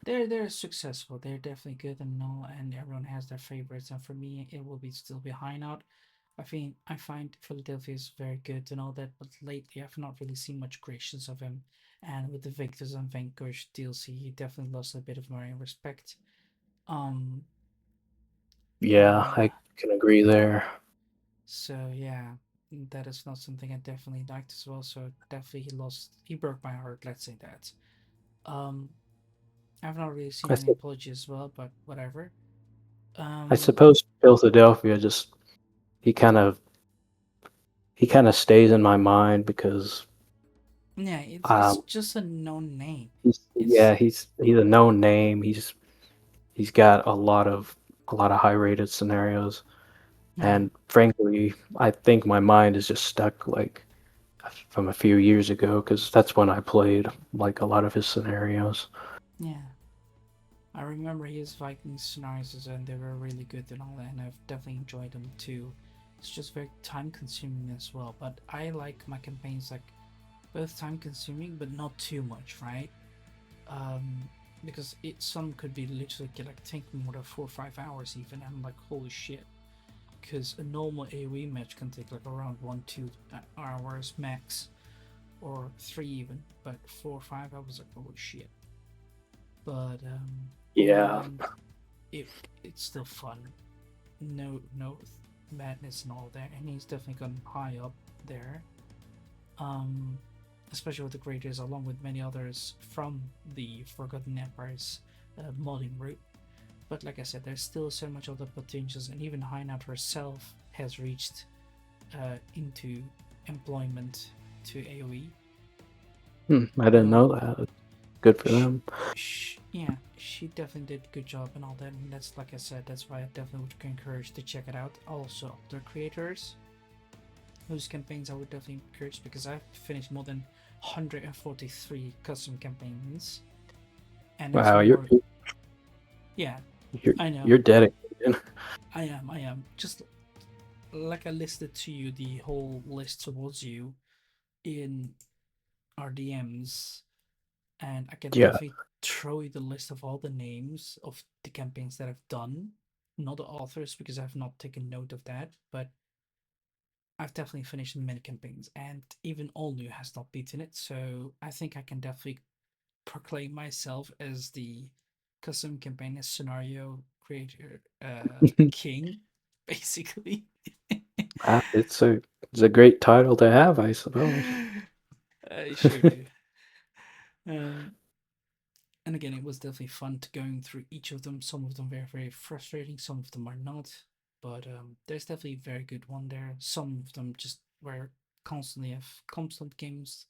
They're successful. They're definitely good and all, and everyone has their favorites. And for me, it will be still be Hideout. I find Philadelphia is very good and all that, but lately I've not really seen much creations of him. And with the Victors and Vanquish DLC, he definitely lost a bit of my respect. Um, Yeah, uh, I can agree there. so yeah, that is not something I definitely liked as well. So definitely he broke my heart. Let's say that. Um, I've not really seen I, any su- apologies as well, but whatever. I Um, suppose Philadelphia just he kind of he kind of stays in my mind because yeah, it's um just a known name. yeah, It's he's a known name. He's got a lot of high rated scenarios, yeah, and frankly, I think my mind is just stuck like from a few years ago because that's when I played like a lot of his scenarios. yeah. I remember his Viking scenarios and they were really good and all that, and I've definitely enjoyed them too. It's just very time consuming as well, but I like my campaigns like both time consuming but not too much, right? Um, because some could be literally like take more than 4 or 5 hours even, and I'm like holy shit. Because a normal AoE match can take like around 1-2 hours max, or 3 even, but 4 or 5 hours like holy shit. But in the Yeah, end, it's still fun. No madness and all that, and he's definitely gone high up there. Um, especially with the creators, along with many others from the Forgotten Empire's modding route. But like I said, there's still so much other potentials, and even Heinat herself has reached into employment to AoE. I didn't Uh, know that. Good for sh- them. yeah, she definitely did a good job and all that, and that's like I said, that's why I definitely would encourage to check it out. Also, other creators whose campaigns I would definitely encourage, because I've finished more than 143 custom campaigns, and it's Wow, more. Yeah, I know. you're dedicated. I am. Just like I listed to you the whole list towards you in our DMs, and I can Yeah, definitely throw you the list of all the names of the campaigns that I've done. Not the authors because I've not taken note of that, but I've definitely finished many campaigns, and even All New has not beaten it. So I think I can definitely proclaim myself as the custom campaign scenario creator king, basically. wow, it's a great title to have, I suppose. I sure do. Um, and again, it was definitely fun to going through each of them. Some of them very, very frustrating. Some of them are not. But there's definitely a very good one there. Some of them just were constantly have constant games,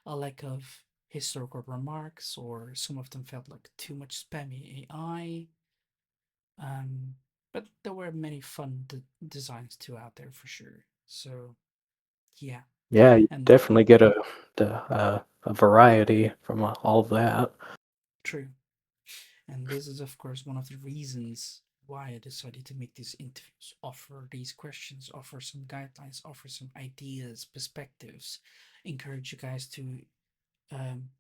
a lack of historical remarks, or some of them felt like too much spammy AI. Um, but there were many fun designs too out there for sure. So yeah, Yeah, you and definitely get a variety from all of that. true. And this is, of course, one of the reasons why I decided to make these interviews, offer these questions, offer some guidelines, offer some ideas, perspectives, encourage you guys to um,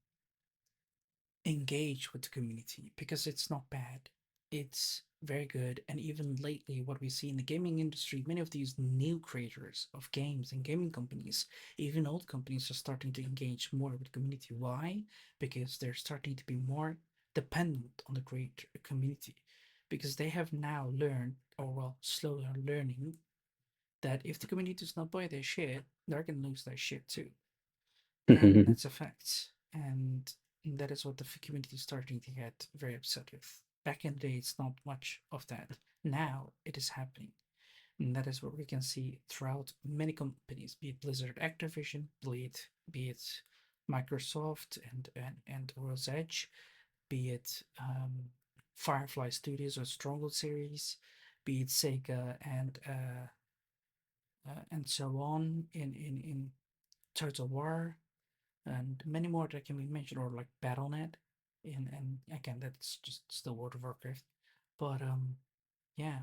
engage with the community, because it's not bad. It's very good. And even lately, what we see in the gaming industry, many of these new creators of games and gaming companies, even old companies, are starting to engage more with the community. Why? Because they're starting to be more dependent on the creator community, because they have now learned, or well, slowly are learning, that if the community does not buy their shit, they're gonna lose their shit too, and that's a fact. And that is what the community is starting to get very upset with. Back in the day, it's not much of that. Now it is happening. And that is what we can see throughout many companies, be it Blizzard Activision, be it Microsoft and World's Edge, be it Firefly Studios or Stronghold series, be it Sega and so on in Total War, and many more that can be mentioned, or like BattleNet, and again that's just still World of Warcraft, but yeah,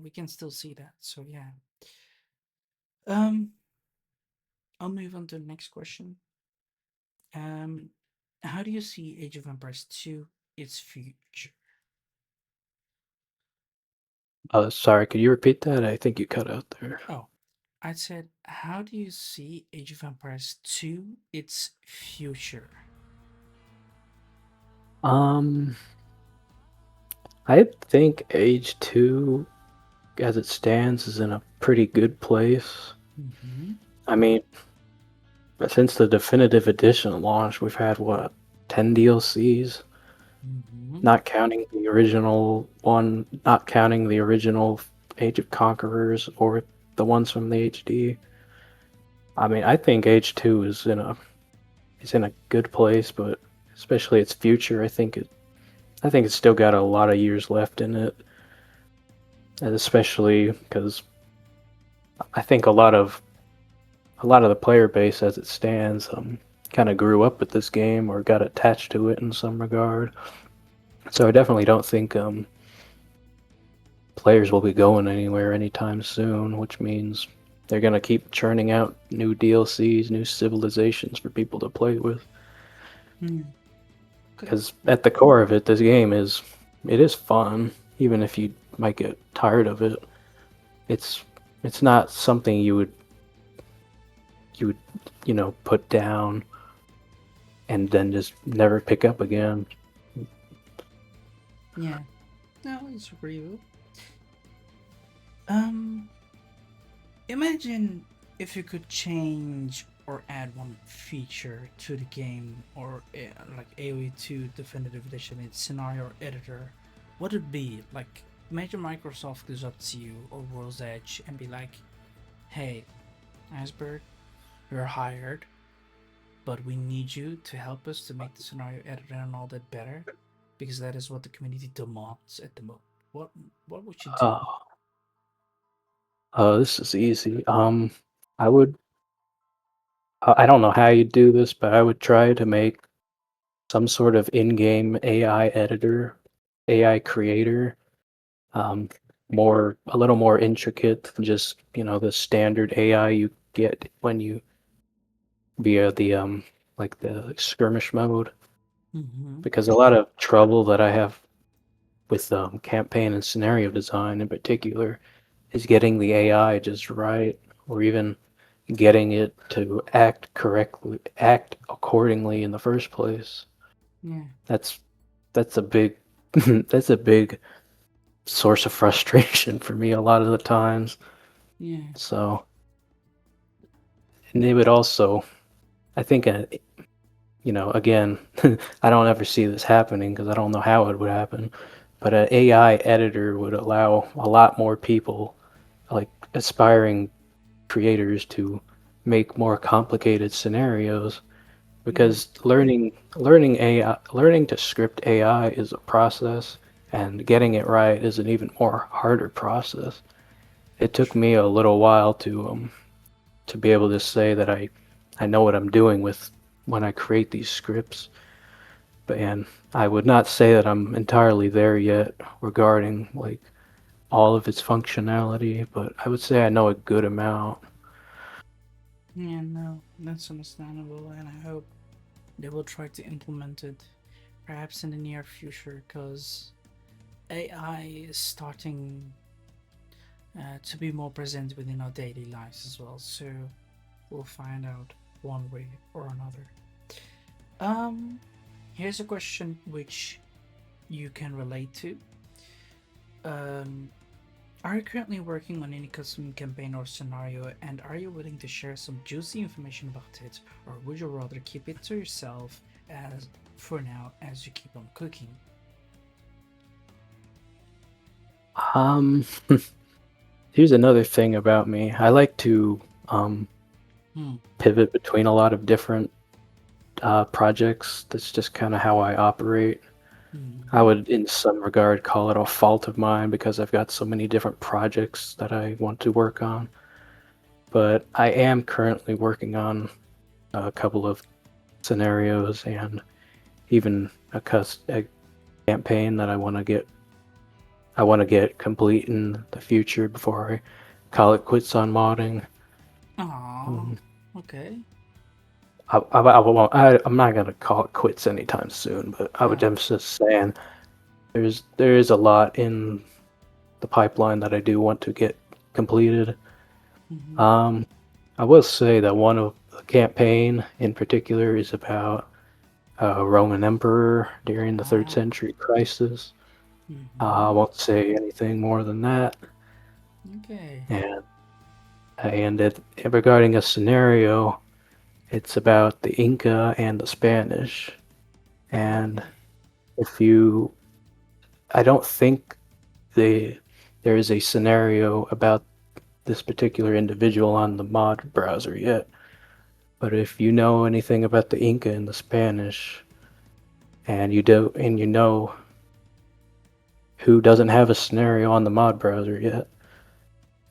we can still see that. So yeah, um, I'll move on to the next question. Um, how do you see Age of Empires 2 its future? Sorry, could you repeat that? I think you cut out there. Oh, I said, how do you see Age of Empires 2 its future? Um, I think Age 2, as it stands, is in a pretty good place. Mm-hmm. I mean, since the definitive edition launch, we've had what, 10 DLCs? Mm-hmm. Not counting the original one, not counting the original Age of Conquerors or the ones from the HD. I mean, I think Age 2 is in a good place, but especially its future, I think it's still got a lot of years left in it, and especially because I think a lot of the player base as it stands kind of grew up with this game or got attached to it in some regard. So I definitely don't think players will be going anywhere anytime soon, which means they're gonna keep churning out new DLCs, new civilizations for people to play with. Mm. Okay. Because at the core of it, this game it is fun, even if you might get tired of it. It's it's not something you would put down and then just never pick up again. Yeah. No, it's real. Um, Imagine if you could change or add one feature to the game, or like AoE 2 Definitive Edition, its scenario editor. What would it be? Like, imagine Microsoft goes up to you or World's Edge and be like, hey, IceBird, you're hired, but we need you to help us to make the scenario editor and all that better, because that is what the community demands at the moment. What what would you do? Oh, this is easy. I would. I don't know how you do this, but I would try to make some sort of in-game AI editor, AI creator, um, a little more intricate than just the standard AI you get when you via the like the skirmish mode. Mm-hmm. Because a lot of trouble that I have with campaign and scenario design in particular is getting the AI just right, or even getting it to act accordingly in the first place. Yeah, That's that's a big that's a big source of frustration for me a lot of the times. yeah, So, and they would also, I think, again, I don't ever see this happening because I don't know how it would happen, but an AI editor would allow a lot more people, like aspiring creators, to make more complicated scenarios yeah, because learning to script AI is a process, and getting it right is an even more harder process. It took me a little while to be able to say that I know what I'm doing with when I create these scripts. But and I would not say that I'm entirely there yet regarding like all of its functionality, but I would say I know a good amount. yeah. No, that's understandable, and I hope they will try to implement it, perhaps in the near future. Because AI is starting to be more present within our daily lives as well. So we'll find out one way or another. Um, Here's a question which you can relate to. Um, are you currently working on any custom campaign or scenario, and are you willing to share some juicy information about it, or would you rather keep it to yourself as for now as you keep on cooking? Um, Here's another thing about me. I like to um, Hmm. pivot between a lot of different projects. That's just kind of how I operate. I Hmm. would, in some regard, call it a fault of mine because I've got so many different projects that I want to work on. But I am currently working on a couple of scenarios and even a campaign that I want to get complete in the future before I call it quits on modding. Aww. Um, Okay. I'm not gonna call it quits anytime soon, but I would Oh. just saying there is a lot in the pipeline that I do want to get completed. Hmm. Um, I will say that one of the campaign in particular is about a Roman emperor during the third Ah. century crisis. I Hmm. won't say anything more than that. Okay. And regarding a scenario, it's about the Inca and the Spanish. And Okay. if you, I don't think the there is a scenario about this particular individual on the mod browser yet. But if you know anything about the Inca and the Spanish, and you know who doesn't have a scenario on the mod browser yet,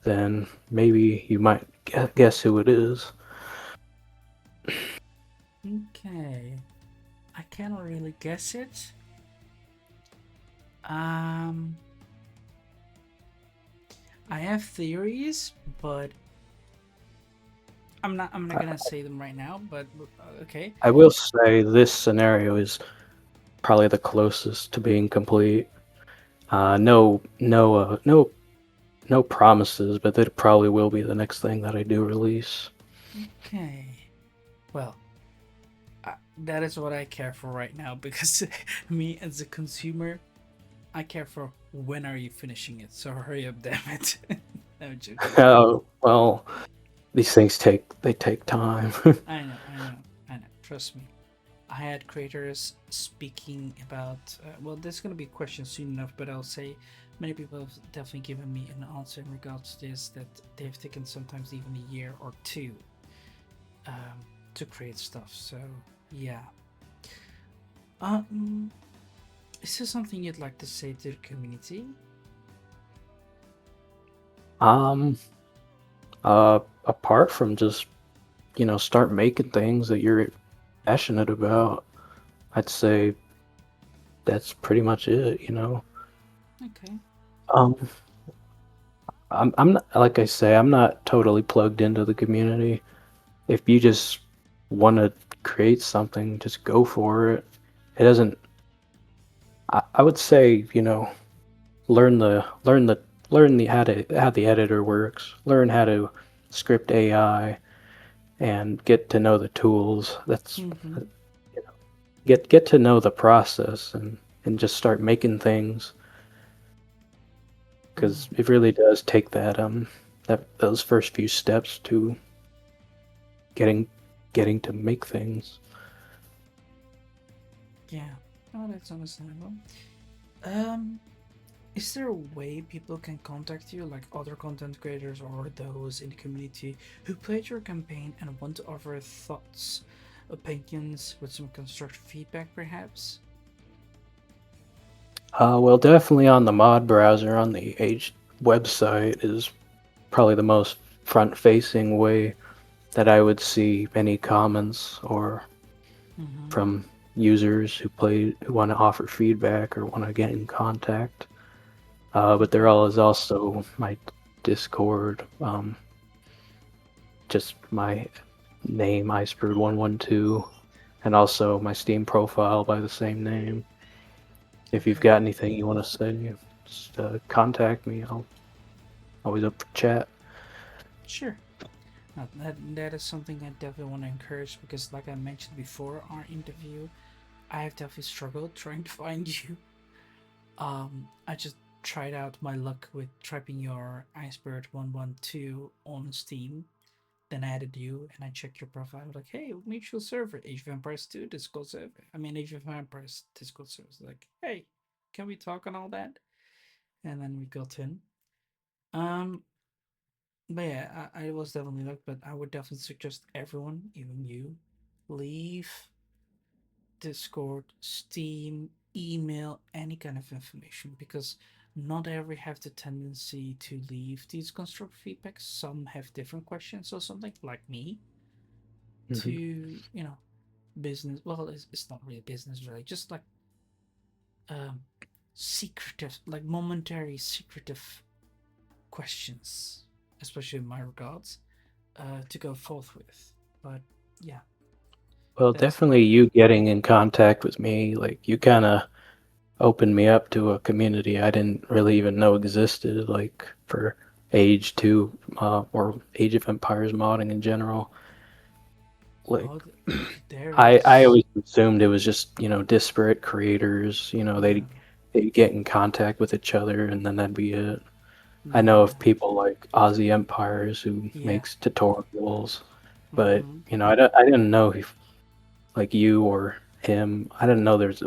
then maybe you might guess who it is. Okay. I can't really guess it. Um, I have theories, but I'm not I, gonna say them right now. But okay. I will say this scenario is probably the closest to being complete. No promises, but that probably will be the next thing that I do release. Okay. Well, that is what I care for right now because me as a consumer, I care for when are you finishing it. So hurry up, damn it. I'm joking. Oh, well, these things take time. I know, I know, I know. Trust me. I had creators speaking about. Well, there's gonna be questions soon enough, but I'll say many people have definitely given me an answer in regards to this. That they've taken sometimes even a year or two to create stuff. So yeah. Um, is there something you'd like to say to the community? Um, Apart from just, start making things that you're passionate about, I'd say that's pretty much it. Okay. Um, I'm not, like I say, I'm not totally plugged into the community. If you just want to create something, just go for it. It doesn't, I would say, learn the learn the learn the how the editor works, learn how to script AI and get to know the tools. That's Mm-hmm. you know, get to know the process and just start making things Mm. because it really does take those first few steps to getting getting to make things. Yeah. Oh, that's understandable. Um, is there a way people can contact you, like other content creators or those in the community who played your campaign and want to offer thoughts, opinions with some constructive feedback, perhaps? Well, definitely on the mod browser on the Age website is probably the most front-facing way that I would see any comments or Mm-hmm. from users who want to offer feedback or want to get in contact. But there Okay. is also my Discord, just my name ICEBIRD112, and also my Steam profile by the same name. If you've Okay. got anything you want to say. just contact me. I'll always up for chat. Sure. That is something I definitely want to encourage because, like I mentioned before our interview, I have definitely struggled trying to find you. I just tried out my luck with typing your ICEBIRD112 on Steam. Then I added you and I checked your profile. Like, hey, mutual server, Age of Empires 2 Discord server. I mean, Age of Empires Discord server. Like, hey, can we talk on all that? And then we got in. Um, but yeah, I was definitely luck, but I would definitely suggest everyone, even you, leave Discord, Steam, email, any kind of information because not every have the tendency to leave these constructive feedbacks. Some have different questions or something, like me, to, Hmm. business. Well, it's not really business, really, just like um, secretive, like momentary secretive questions, especially in my regards, to go forth with. But yeah, Well, that is. definitely you getting in contact with me, like you kind of opened me up to a community I didn't really even know existed, like for Age 2 or Age of Empires modding in general. Like Oh, there I is. always assumed it was just, disparate creators, No, they'd get in contact with each other and then that'd be it. I know no. of people like Aussie Empires who Yeah. makes tutorials, but Mm-hmm. I didn't know if like you or him. I didn't know there's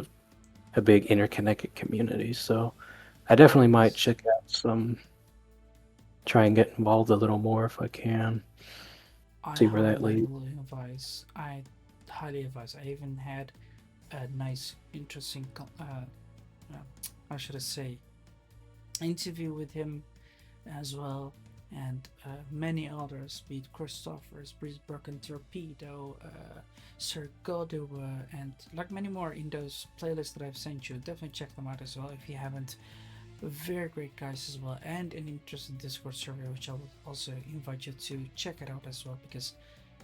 a big interconnected community, so I definitely There might is. check out some, try and get involved a little more if I can. I See where that leads. highly advise. I even had a nice, interesting, uh, how should I say, interview with him as well, and many others, be it Christophers, Breeze Broken Torpedo, Sir Godua, and like many more in those playlists that I've sent you. Definitely check them out as well if you haven't. Very great guys as well, and an interesting Discord server, which I would also invite you to check it out as well, because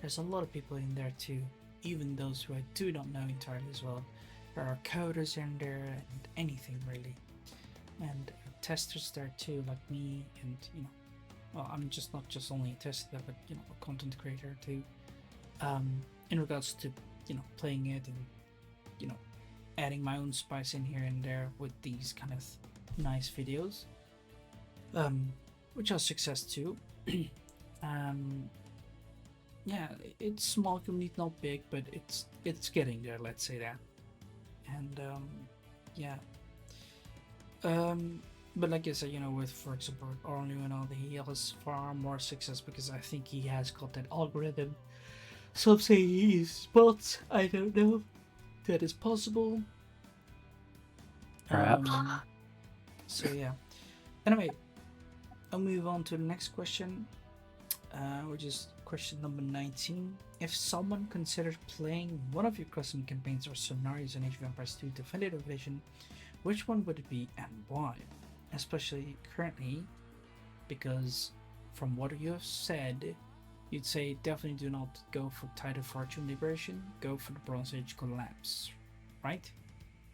there's a lot of people in there too, even those who I do not know entirely as well. There are coders in there and anything really, and testers there too, like me, and well, I'm just not just only a tester, but a content creator too. In regards to playing it and you know adding my own spice in here and there with these kind of nice videos, um, which are success too. um, yeah, it's small community, not big, but it's getting there. Let's say that, and yeah. But like I said, with for example Orlu and all, he has far more success because I think he has got that algorithm. Some say he's bots. I don't know. That is possible. Perhaps. Um, so yeah. Anyway, I'll move on to the next question, which is question number 19. If someone considered playing one of your custom campaigns or scenarios in Age of Empires 2 Definitive Edition, which one would it be and why? Especially currently, because from what you have said, you'd say definitely do not go for Tide of Fortune Liberation, go for the Bronze Age Collapse, right?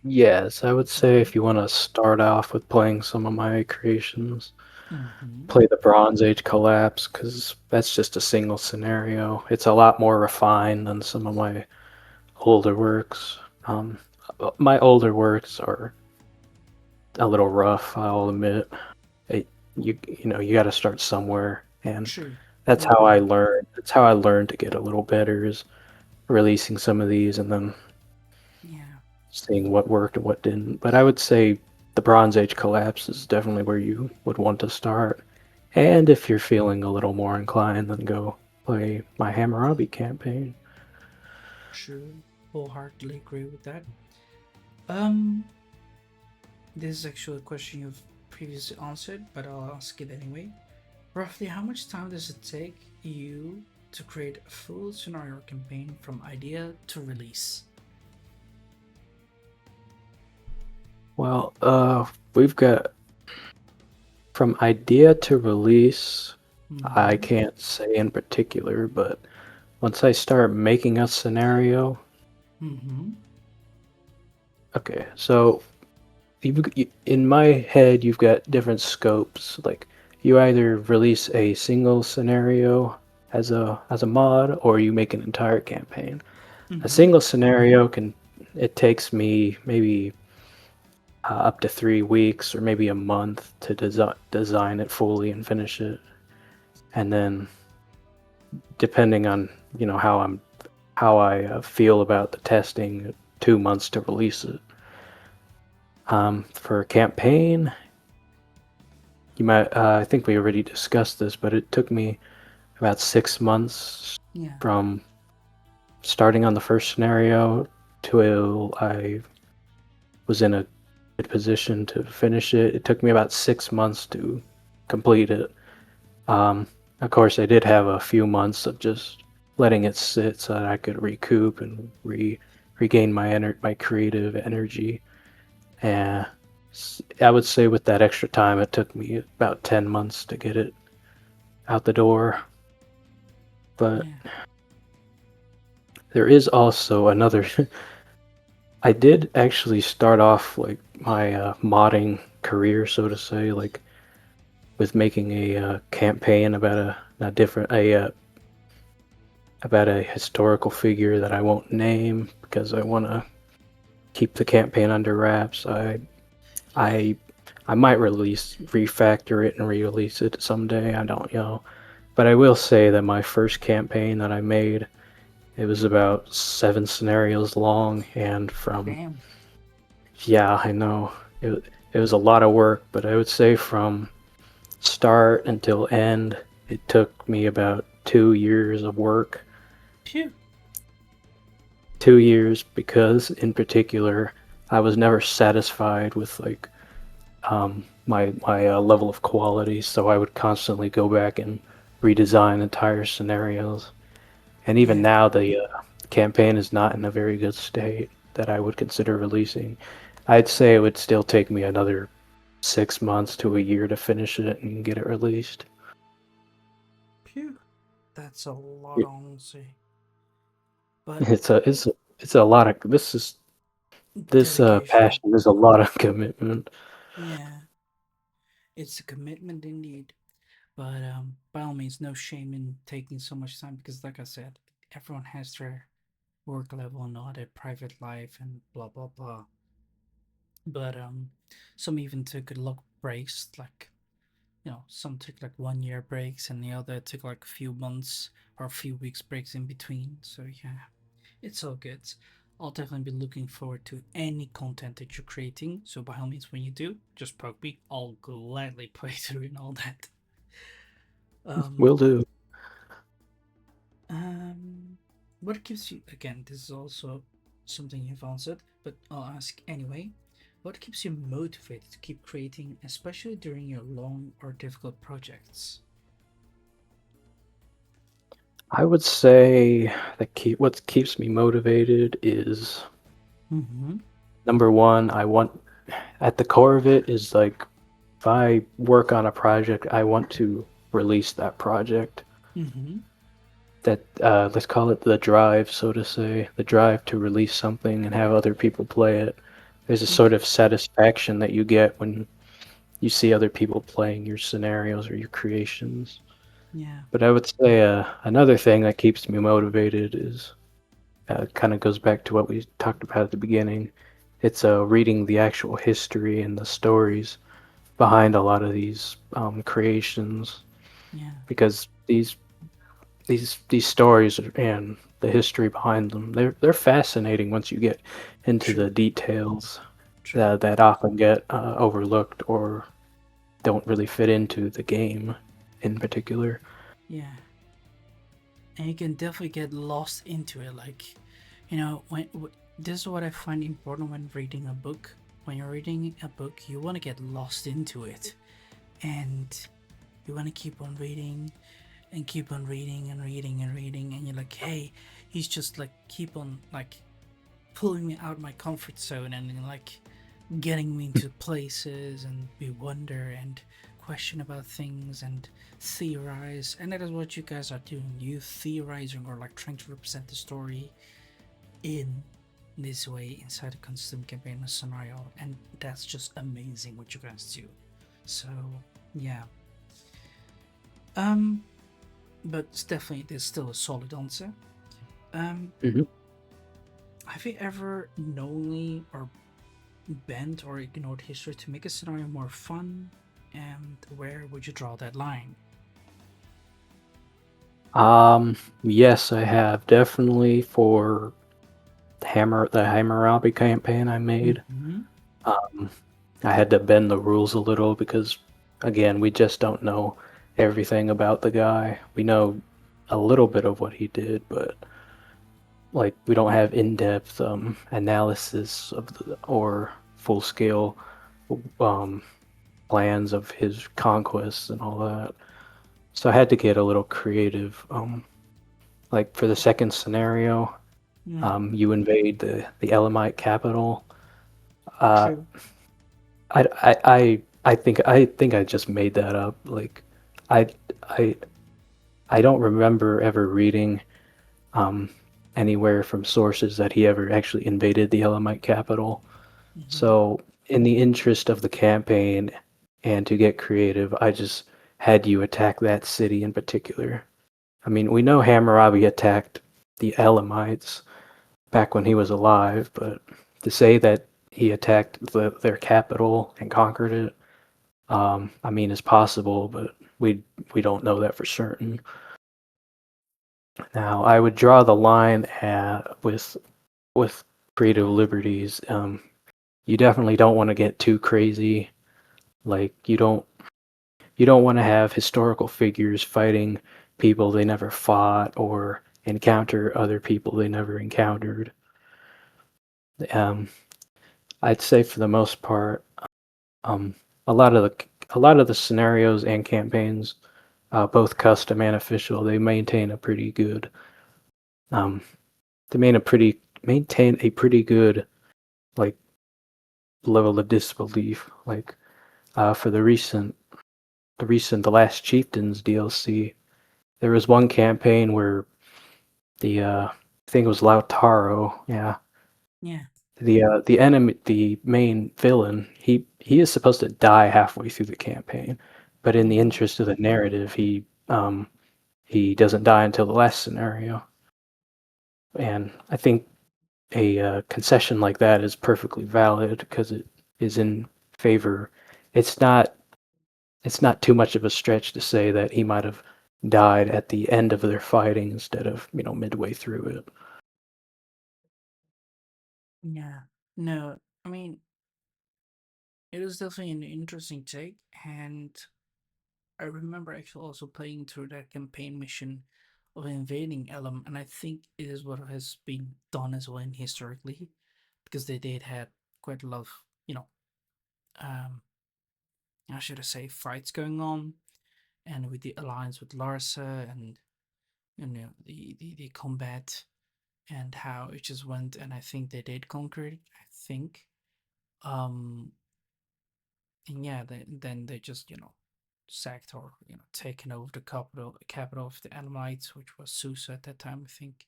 Yes, I would say Okay. if you want to start off with playing some of my creations, Mm-hmm. play the Bronze Age Collapse because that's just a single scenario. It's a lot more refined than some of my older works. Um, my older works are a little rough, I'll admit. You got to start somewhere, and True. that's You're how I right. learned. That's how I learned to get a little better is releasing some of these and then Yeah. seeing what worked and what didn't. But I would say the Bronze Age Collapse is definitely where you would want to start. And if you're feeling a little more inclined, then go play my Hammurabi campaign. True. Wholeheartedly agree with that. Um, this is actually a question you've previously answered, but I'll ask it anyway. Roughly, how much time does it take you to create a full scenario campaign from idea to release? Well, we've got from idea to release. I Mm-hmm. can't say in particular, but once I start making a scenario, Mm-hmm. okay, so in my head, you've got different scopes. Like you either release a single scenario as a mod, or you make an entire campaign. A Mm-hmm. single scenario it takes me maybe up to 3 weeks or maybe a month to design it fully and finish it, and then depending on how I feel about the testing, 2 months to release it. For a campaign, you might I think we already discussed this, but it took me about 6 months Yeah. from starting on the first scenario till I was in a good position to finish it. It took me about 6 months to complete it. Um, of course, I did have a few months of just letting it sit so that I could recoup and regain my creative energy. And I would say with that extra time, it took me about 10 months to get it out the door. But Yeah. there is also another. I did actually start off like my modding career, so to say, like with making a campaign about a different a about a historical figure that I won't name because I want to keep the campaign under wraps. I I might refactor it and re-release it someday. I don't know, but I will say that my first campaign that I made, it was about 7 scenarios long, and from Damn. yeah, I know it was a lot of work, but I would say from start until end, it took me about 2 years of work. Phew. 2 years because, in particular, I was never satisfied with like my level of quality, so I would constantly go back and redesign entire scenarios. And even Yeah. now, the campaign is not in a very good state that I would consider releasing. I'd say it would still take me another 6 months to a year to finish it and get it released. Phew. That's a lot, honestly. But It's a lot of this dedication. passion is a lot of commitment. Yeah. It's a commitment indeed. But by all means, no shame in taking so much time because, like I said, everyone has their work level and all their private life and blah blah blah. But some even took a lot breaks, like some took like 1 year breaks, and the other took like a few months or a few weeks breaks in between. So yeah, it's all good. I'll definitely be looking forward to any content that you're creating. So by all means, when you do, just poke me. I'll gladly play through and all that. Um, Will do. Um, what keeps you, again, this is also something you've answered, but I'll ask anyway. What keeps you motivated to keep creating, especially during your long or difficult projects? I would say what keeps me motivated is Mm-hmm. number one, I want at the core of it is like if I work on a project, I want to release that project. Mm-hmm. That let's call it the drive, so to say, the drive to release something and have other people play it. There's a sort Okay. of satisfaction that you get when you see other people playing your scenarios or your creations. Yeah. But I would say another thing that keeps me motivated is kind of goes back to what we talked about at the beginning. It's reading the actual history and the stories behind a lot of these creations, Yeah. because these stories and the history behind them, they're fascinating once you get into True. the details True. that often get overlooked or don't really fit into the game in particular. Yeah. And you can definitely get lost into it. Like, this is what I find important when reading a book. When you're reading a book, you want to get lost into it. And you want to keep on reading and keep on reading and reading and reading, and you're like, hey, he's just like keep on like pulling me out of my comfort zone and like getting me into places and we wonder and question about things and theorize, and that is what you guys are doing. You theorizing or like trying to represent the story in this way inside a custom campaign scenario, and that's just amazing what you guys do. So yeah, um, but it's definitely there's still a solid answer. Um, Hmm. have you ever knowingly or bent or ignored history to make a scenario more fun? And where would you draw that line? Yes, I have definitely for the Hammurabi campaign I made. Mm-hmm. Um, I had to bend the rules a little because, again, we just don't know everything about the guy. We know a little bit of what he did, but like we don't have in-depth analysis of or full-scale um, plans of his conquests and all that. So I had to get a little creative. Like for the second scenario, Yeah, you invade the Elamite capital. Uh, true. I think I just made that up. Like, I I I don't remember ever reading um anywhere from sources that he ever actually invaded the Elamite capital. Mm-hmm. So, in the interest of the campaign and to get creative, I just had you attack that city in particular. I mean, we know Hammurabi attacked the Elamites back when he was alive, but to say that he attacked their capital and conquered it, I mean, it's possible, but we don't know that for certain. Now, I would draw the line with creative liberties. You definitely don't want to get too crazy. Like you don't want to have historical figures fighting people they never fought or encounter other people they never encountered. Um, I'd say for the most part, um, a lot of the scenarios and campaigns, both custom and official, they maintain a pretty good um, maintain a pretty good like level of disbelief. Like for the last Chieftains DLC, there was one campaign where I think it was Lautaro, yeah, Yeah. the main villain, he is supposed to die halfway through the campaign, but in the Mm-hmm. interest of the narrative, he doesn't die until the last scenario, and I think a concession like that is perfectly valid because it is in favor. It's not it's not too much of a stretch to say that he might have died at the end of their fighting instead of midway through it. Yeah. No, I mean, it is definitely an interesting take, and I remember actually also playing through that campaign mission of invading Elam, and I think it is what has been done as well in historically, because they did had quite a lot of, you know, um, how should I say, fights going on, and with the alliance with Larsa, and the combat and how it just went, and I think they did conquer it. I think, um, and yeah, then they just sacked or taken over the capital of the Elamites, which was Susa at that time, I think.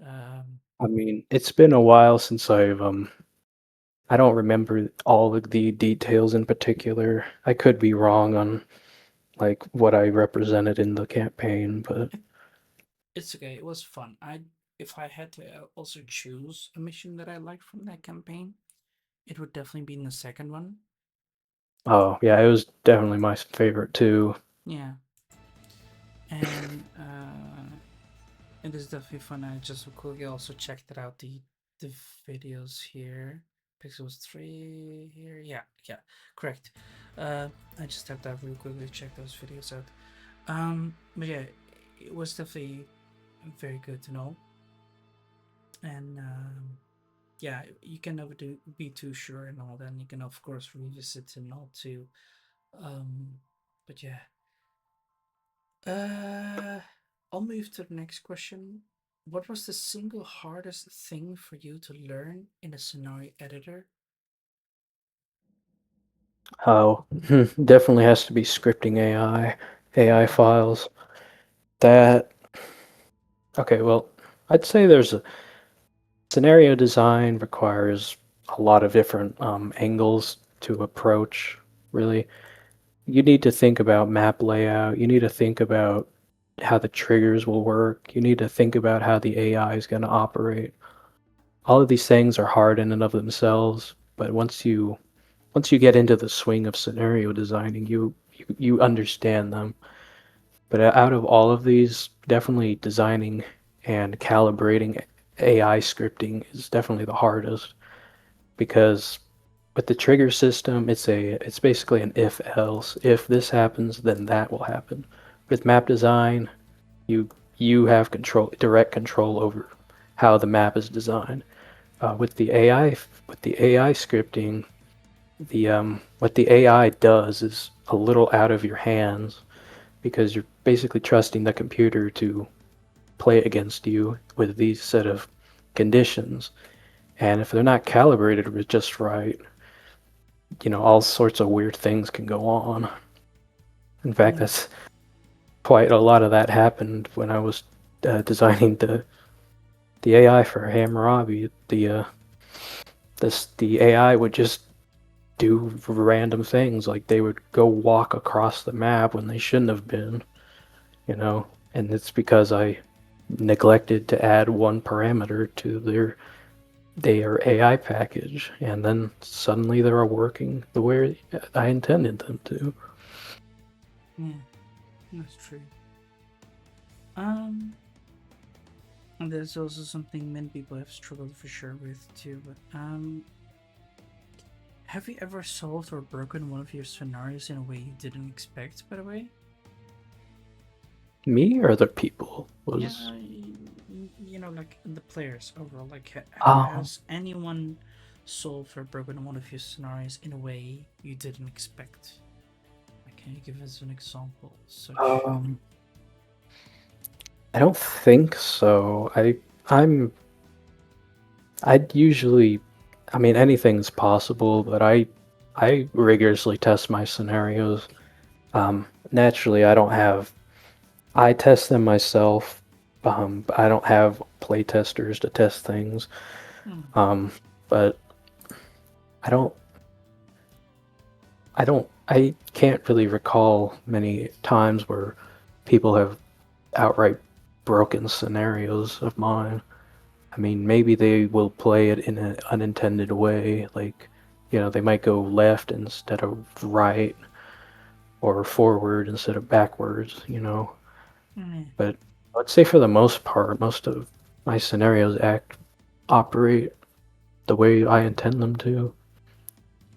Um, I mean, it's been a while since I don't remember all of the details in particular. I could be wrong on like what I represented in the campaign, but it, it's okay. It was fun. If I had to also choose a mission that I liked from that campaign, it would definitely be in the second one. oh yeah, it was definitely my favorite too. Yeah, and it is definitely fun. I just quickly also checked it out the videos here. Pixels 3 here. Yeah, yeah, correct. I just have to really quickly check those videos out. But yeah, it was definitely very good to know. And yeah, you can never be too sure and all that. And you can of course revisit and all too. Um, but yeah, Uh, I'll move to the next question. What was the single hardest thing for you to learn in a scenario editor? Oh, definitely has to be scripting AI Mm-hmm. files. That okay, well, I'd say there's scenario design requires a lot of different angles to approach, really. You need to think about map layout. You need to think about how the triggers will work. You need to think about how the AI is going to operate. All of these things are hard in and of themselves, but once you get into the swing of scenario designing, you understand them. But out of all of these, definitely designing and calibrating AI scripting is definitely the hardest because with the trigger system, it's basically an if else. If this happens, then that will happen. With map design, you you have direct control over how the map is designed. With the AI scripting, the what the AI does is a little out of your hands because you're basically trusting the computer to play against you with these set of conditions. And if they're not calibrated just right, all sorts of weird things can go on. In fact, Yeah. that's quite a lot of that happened when I was designing the AI for Hammurabi. The AI would just do random things, like they would go walk across the map when they shouldn't have been, and it's because I neglected to add one parameter to their AI package, and then suddenly they are working the way I intended them to. Yeah, that's true. Um, and there's also something many people have struggled for sure with too. But have you ever solved or broken one of your scenarios in a way you didn't expect? By the way. Me or the people Yeah, was like the players overall. Like, um has anyone solved or broken one of your scenarios in a way you didn't expect? Like, can you give us an example? Such. um I don't think so. I'm I'd usually, I mean, anything's possible, but I rigorously test my scenarios. Naturally, I test them myself. But I don't have play testers to test things. Hmm. Um, but I don't, I can't really recall many times where people have outright broken scenarios of mine. I mean, maybe they will play it in an unintended way, like, they might go left instead of right, or forward instead of backwards. Hmm. But I'd say for the most part, most of my scenarios operate the way I intend them to.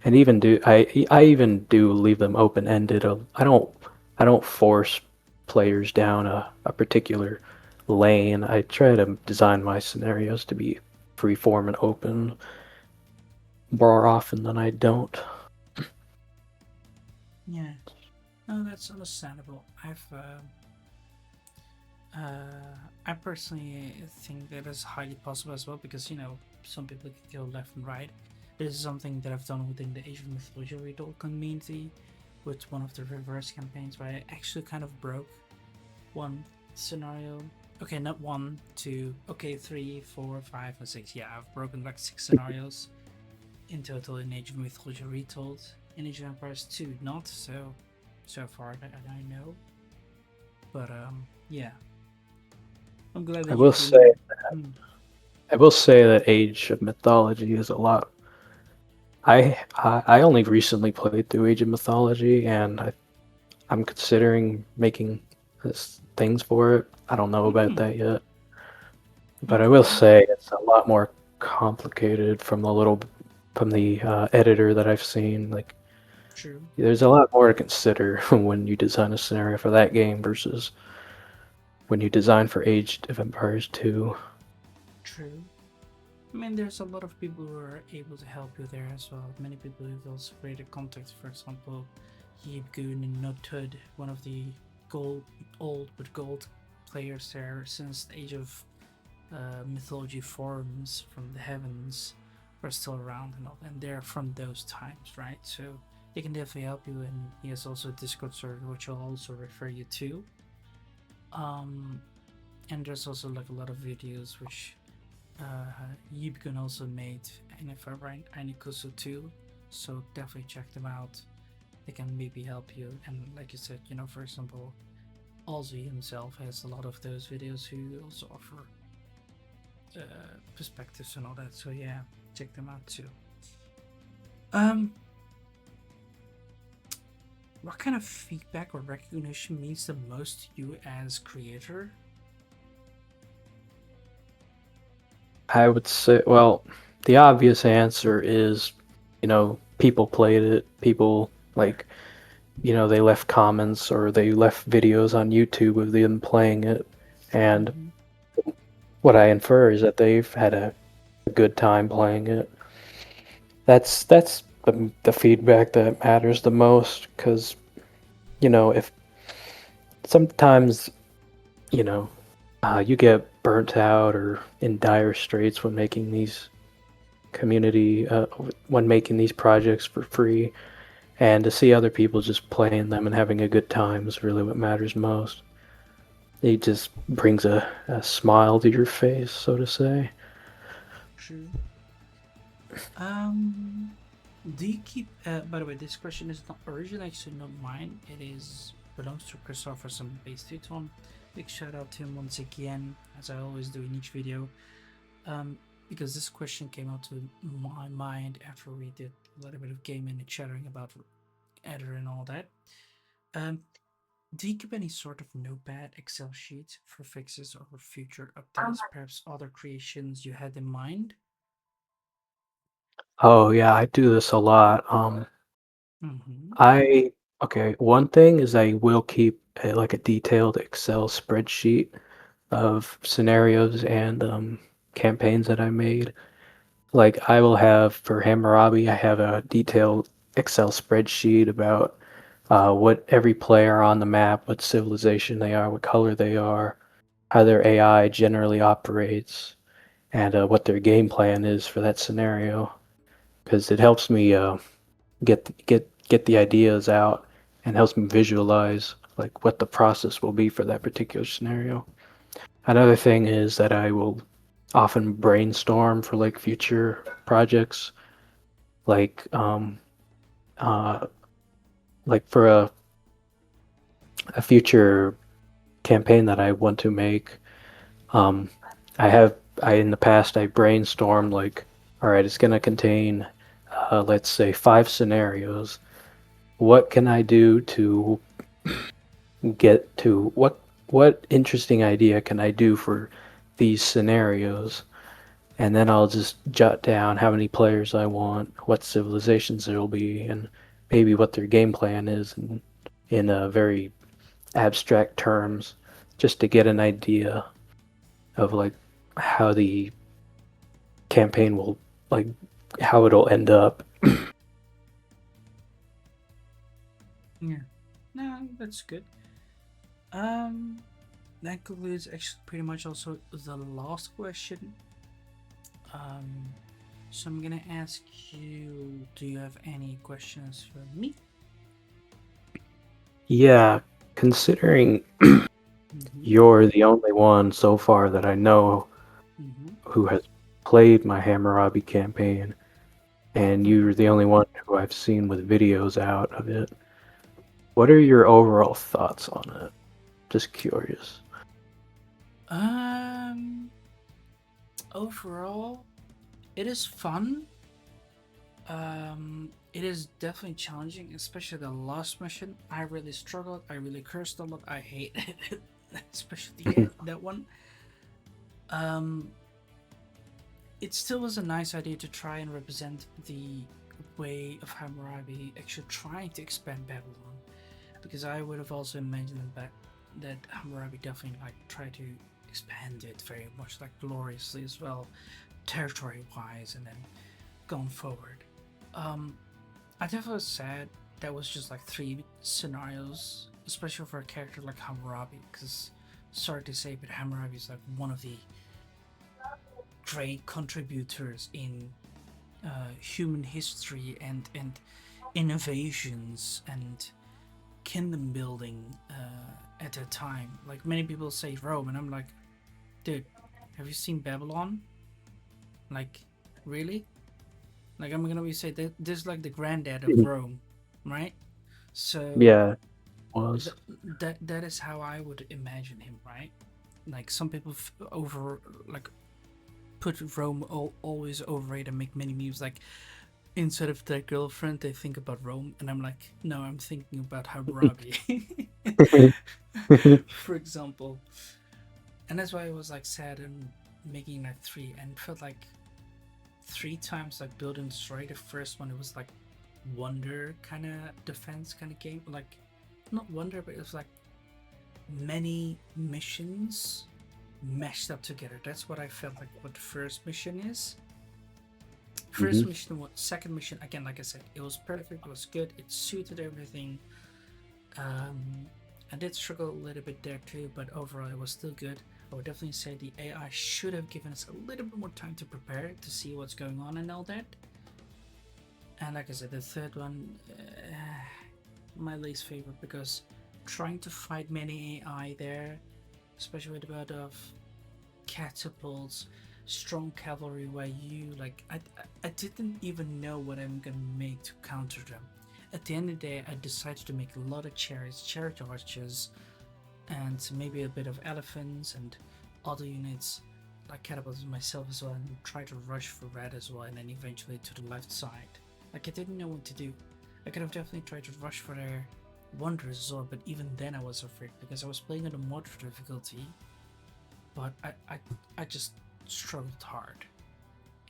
And even do I even do leave them open ended. I don't force players down a particular lane. I try to design my scenarios to be free form and open more often than I don't. Yeah. No, that's understandable. I personally think that is highly possible as well because some people can go left and right. This is something that I've done within the Age of Mythology Riddle community with one of the reverse campaigns where I actually kind of broke one scenario. Okay, not one, two, okay, 3, 4, 5, and 6. Yeah, I've broken like 6 scenarios in total in Age of Mythology Retold. In Age of Empires 2, not so far that I know. But yeah, I'm glad I that will you've say been. Hmm, I will say that Age of Mythology is a lot. I only recently played through Age of Mythology, and I'm considering making things for it. I don't know about hmm, that yet, but I will okay, say it's a lot more complicated from the editor that I've seen. Like, true, there's a lot more to consider when you design a scenario for that game versus when you design for Age of Empires 2. true. I mean, there's a lot of people who are able to help you there as well. Many people who've also created contacts. For example, Yibgoon and Nuthood, one of the old but gold players there since the Age of Mythology forums from the heavens are still around and all, and they're from those times, right? So they can definitely help you. And he has also a Discord server, which I'll also refer you to. Um, and there's also like a lot of videos which ICEBIRD112 also made Anikoso too, so definitely check them out. They can maybe help you. And like you said, for example, also himself has a lot of those videos who also offer perspectives and all that. So yeah, check them out too. Um, what kind of feedback or recognition means the most to you as creator? I would say, well, the obvious answer is, people played it. People like, they left comments or they left videos on YouTube of them playing it. And Mm-hmm. what I infer is that they've had a good time playing it. That's the feedback that matters the most because, if sometimes, you know, you get burnt out or in dire straits when making these projects for free, and to see other people just playing them and having a good time is really what matters most. It just brings a smile to your face, so to say. True. Um, do you keep? By the way, this question is not originally actually not mine. It is belongs to Christopher some based it on. Big shout out to him once again, as I always do in each video. Um, because this question came out to my mind after we did a little bit of gaming and chattering about editor and all that. Um, do you keep any sort of notepad, Excel sheet for fixes or future updates? Perhaps other creations you had in mind? Oh yeah, I do this a lot. Mm-hmm. I okay. One thing is I will keep like a detailed Excel spreadsheet of scenarios and campaigns that I made. Like I will have for Hammurabi, I have a detailed Excel spreadsheet about what every player on the map, what civilization they are, what color they are, how their AI generally operates, and what their game plan is for that scenario. Because it helps me get the ideas out and helps me visualize like what the process will be for that particular scenario. Another thing is that I will often brainstorm for like future projects, like uh, like for a future campaign that I want to make. Um, I in the past I brainstormed like, all right, it's gonna contain, let's say 5 scenarios. What can I do to get to what interesting idea can I do for these scenarios? And then I'll just jot down how many players I want, what civilizations there will be, and maybe what their game plan is in a very abstract terms, just to get an idea of like how the campaign will like how it'll end up. Yeah. No, that's good. Um, that concludes actually pretty much also the last question. Um, so I'm gonna ask you, do you have any questions for me? Yeah, considering Mm-hmm. you're the only one so far that I know Mm-hmm. who has played my Hammurabi campaign, and Mm-hmm. you're the only one who I've seen with videos out of it. What are your overall thoughts on it? Just curious. Um, overall, it is fun. It is definitely challenging, especially the last mission. I really struggled. I really cursed a lot. I hate it, especially that one. Um, it still was a nice idea to try and represent the way of Hammurabi actually trying to expand Babylon, because I would have also imagined that Hammurabi definitely like tried to expand it very much like gloriously as well, territory wise, and then going forward. Um, I definitely was sad that was just like 3 scenarios, especially for a character like Hammurabi, because sorry to say, but Hammurabi is like one of the great contributors in human history and innovations and kingdom building at that time. Like many people say Rome, and I'm like, dude, have you seen Babylon? Like, really? Like, I'm gonna be say that this is like the granddad of Rome, right? So Yeah, it was. that is how I would imagine him, right? Like some people over like put Rome always overrate and make many memes like instead of their girlfriend they think about Rome, and I'm like, no, I'm thinking about Hammurabi, for example. And that's why I was like sad and making that 3 and felt like 3 times like build and destroy. The first one it was like wonder kind of defense kind of game, like not wonder, but it was like many missions meshed up together. That's what I felt like what the first mission is. First Hmm. mission, what second mission again, like I said, it was perfect, it was good, it suited everything. I did struggle a little bit there too, but overall it was still good. I would definitely say the AI should have given us a little bit more time to prepare to see what's going on and all that. And like I said, the third one, my least favorite, because trying to fight many AI there, especially with the amount of catapults, strong cavalry, where you like, I didn't even know what I'm gonna make to counter them. At the end of the day, I decided to make a lot of chariots, chariot archers, and maybe a bit of elephants and other units like catapults myself as well, and try to rush for red as well, and then eventually to the left side. Like I didn't know what to do. I could have definitely tried to rush for their wonders as well, but even then I was afraid because I was playing on a moderate difficulty. But I just struggled hard,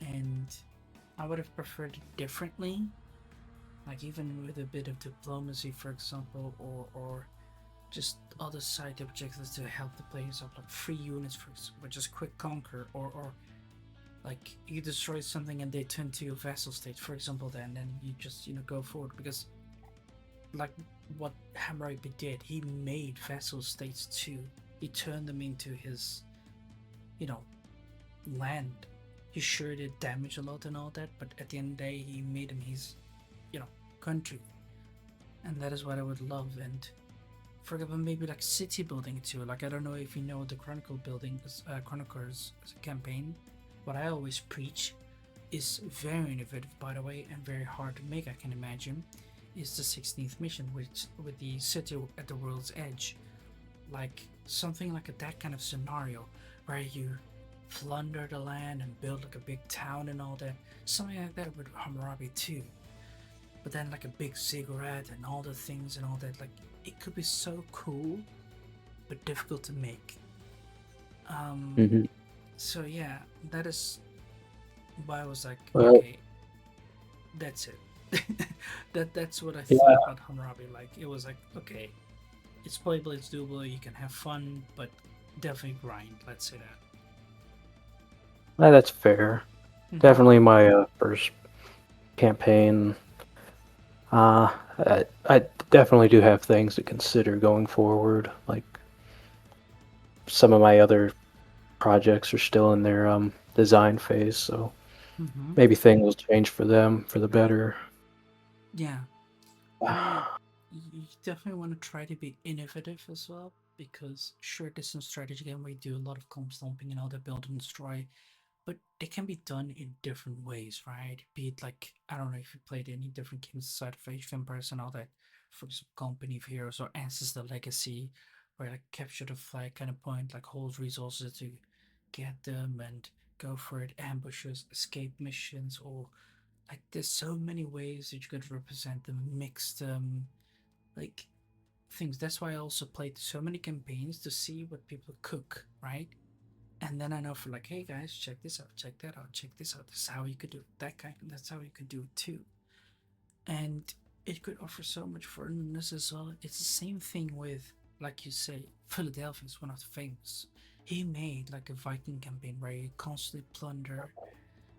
and I would have preferred it differently. Like even with a bit of diplomacy, for example, or just other side objectives to help the players up, like free units, for example, just quick conquer, or like you destroy something and they turn to your vassal state, for example, then you just go forward, because like what Hammurabi did, he made vassal states too. He turned them into his, you know, land. He sure did damage a lot and all that, but at the end of the day, he made him his, country, and that is what I would love. And for example, maybe like city building too. Like I don't know if you know the Chronicle building, Chronicles as a campaign. What I always preach is very innovative, by the way, and very hard to make. I can imagine is the 16th mission, which with the city at the world's edge, like something like that kind of scenario where you plunder the land and build like a big town and all that. Something like that with Hammurabi too. But then like a big ziggurat and all the things and all that, like it could be so cool but difficult to make. Um, Hmm. so yeah, that is why I was like, Well, okay, that's it. That's what I thought yeah, about Hammurabi. Like it was like, okay, it's playable, it's doable, you can have fun, but definitely grind. Let's say that. that's fair. Mm-hmm. Definitely my first campaign. I definitely do have things to consider going forward. Like some of my other projects are still in their design phase, so Mm-hmm. maybe things will change for them for the better. Yeah, I mean, you definitely want to try to be innovative as well, because sure, this is a strategy game where you do a lot of comp stomping and all that build and destroy, but they can be done in different ways, right? Be it like, I don't know if you played any different games aside of Age of Empires and all that, for example, Company of Heroes or Ancestor Legacy, where like capture the flag kind of point, like hold resources to get them and go for it, ambushes, escape missions, or like there's so many ways that you could represent them, mix them, like things. That's why I also played so many campaigns to see what people cook, right? And then I know for like, hey guys, check this out, check that out, check this out. This is how you could do it. That kind. That's how you could do it too. And it could offer so much furtherance as well. It's the same thing with, like you say, Philadelphia is one of the famous. He made like a Viking campaign where you constantly plunder.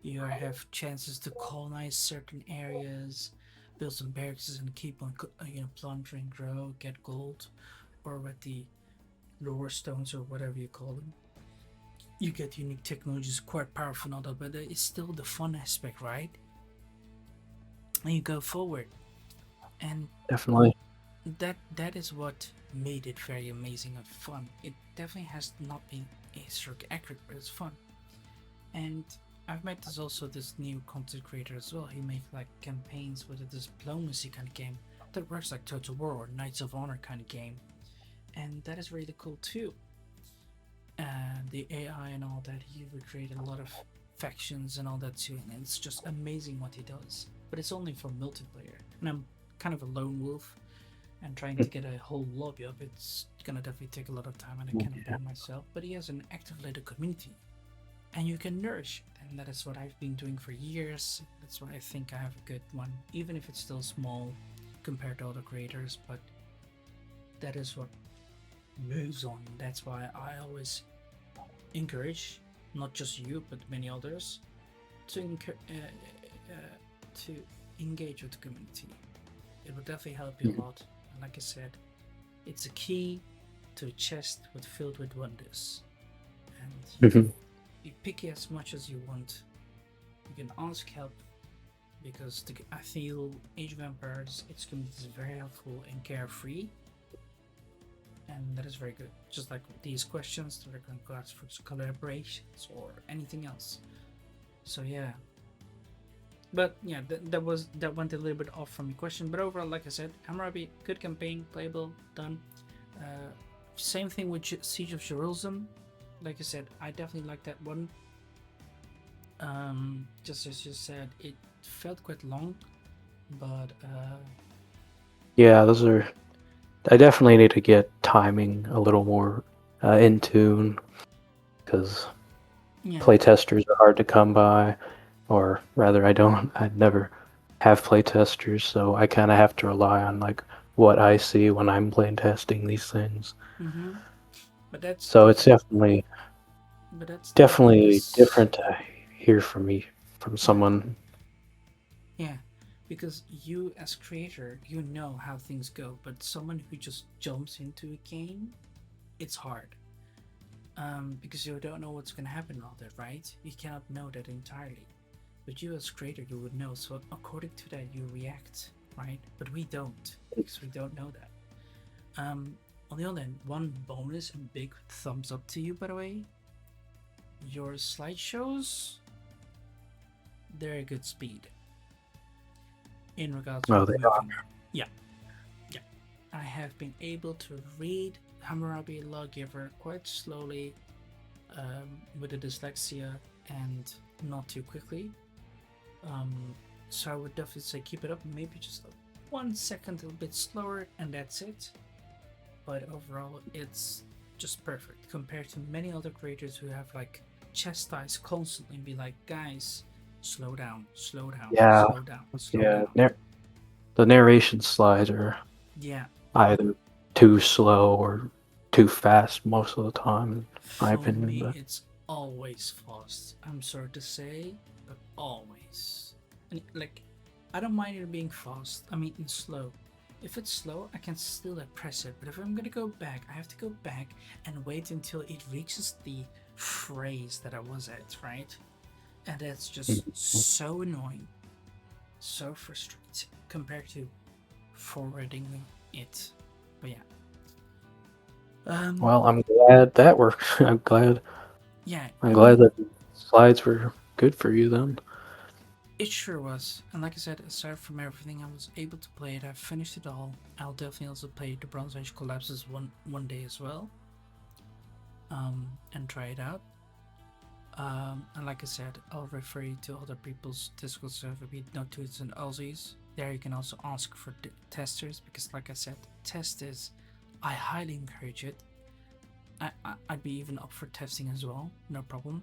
You have chances to colonize certain areas, build some barracks, and keep on plundering, grow, get gold, or with the lore stones or whatever you call them, you get unique technologies, quite powerful and all that, but it's still the fun aspect, right? And you go forward, and Definitely. that is what made it very amazing and fun. It definitely has not been historically accurate, but it's fun. And I've met this new content creator as well. He makes like campaigns with a diplomacy kind of game that works like Total War or Knights of Honor kind of game, and that is really cool too. And the AI and all that, he recreated a lot of factions and all that too, and it's just amazing what he does. But it's only for multiplayer, and I'm kind of a lone wolf, and trying to get a whole lobby up, it's gonna definitely take a lot of time, and I cannot do it myself. But he has an active little community, and you can nourish it, and that is what I've been doing for years. That's why I think I have a good one, even if it's still small compared to other creators. But that is what moves on. That's why I always encourage not just you but many others to to engage with the community. It will definitely help you a lot. And like I said, it's a key to a chest filled with wonders. And be picky as much as you want. You can ask help because I feel Age of Empires, its community is very helpful and carefree. And that is very good. Just like these questions, they're going to ask for collaborations or anything else. So yeah. But yeah, that went a little bit off from your question. But overall, like I said, Hammurabi, good campaign, playable, done. Same thing with Siege of Jerusalem. Like I said, I definitely like that one. Just as you said, it felt quite long, but yeah, those are. I definitely need to get timing a little more in tune because playtesters are hard to come by, or rather, I never have playtesters, so I kind of have to rely on like what I see when I'm playtesting these things. But that's so it's definitely different to hear from someone. Yeah, because you as creator, you know how things go, but someone who just jumps into a game, it's hard. Because you don't know what's gonna happen and all that, right? You cannot know that entirely. But you as creator, you would know. So according to that, you react, right? But we don't, because we don't know that. On the other hand, one bonus and big thumbs up to you, by the way. Your slideshows, they're a good speed. In regards to moving. Yeah. I have been able to read Hammurabi Lawgiver quite slowly with the dyslexia and not too quickly. So I would definitely say keep it up, maybe just 1 second a bit slower, and that's it. But overall, it's just perfect compared to many other creators who have like chastised constantly and be like, guys, slow down, slow down, slow down, slow down. The narration slides are either too slow or too fast most of the time, in my opinion. Me, it's always fast. I'm sorry to say, but always. And like, I don't mind it being fast. I mean, it's slow. If it's slow, I can still press it. But if I'm gonna go back, I have to go back and wait until it reaches the phrase that I was at, right? And that's just so annoying, so frustrating compared to forwarding it. But yeah. Well, I'm glad that worked. I'm glad. Yeah. I'm glad that the slides were good for you then. It sure was. And like I said, aside from everything, I was able to play it. I finished it all. I'll definitely also play the Bronze Age Collapses one day as well. And try it out. And like I said, I'll refer you to other people's Discord server, be it NoToots and Aussies. There you can also ask for testers, because like I said, testers, I highly encourage it. I'd be even up for testing as well, no problem.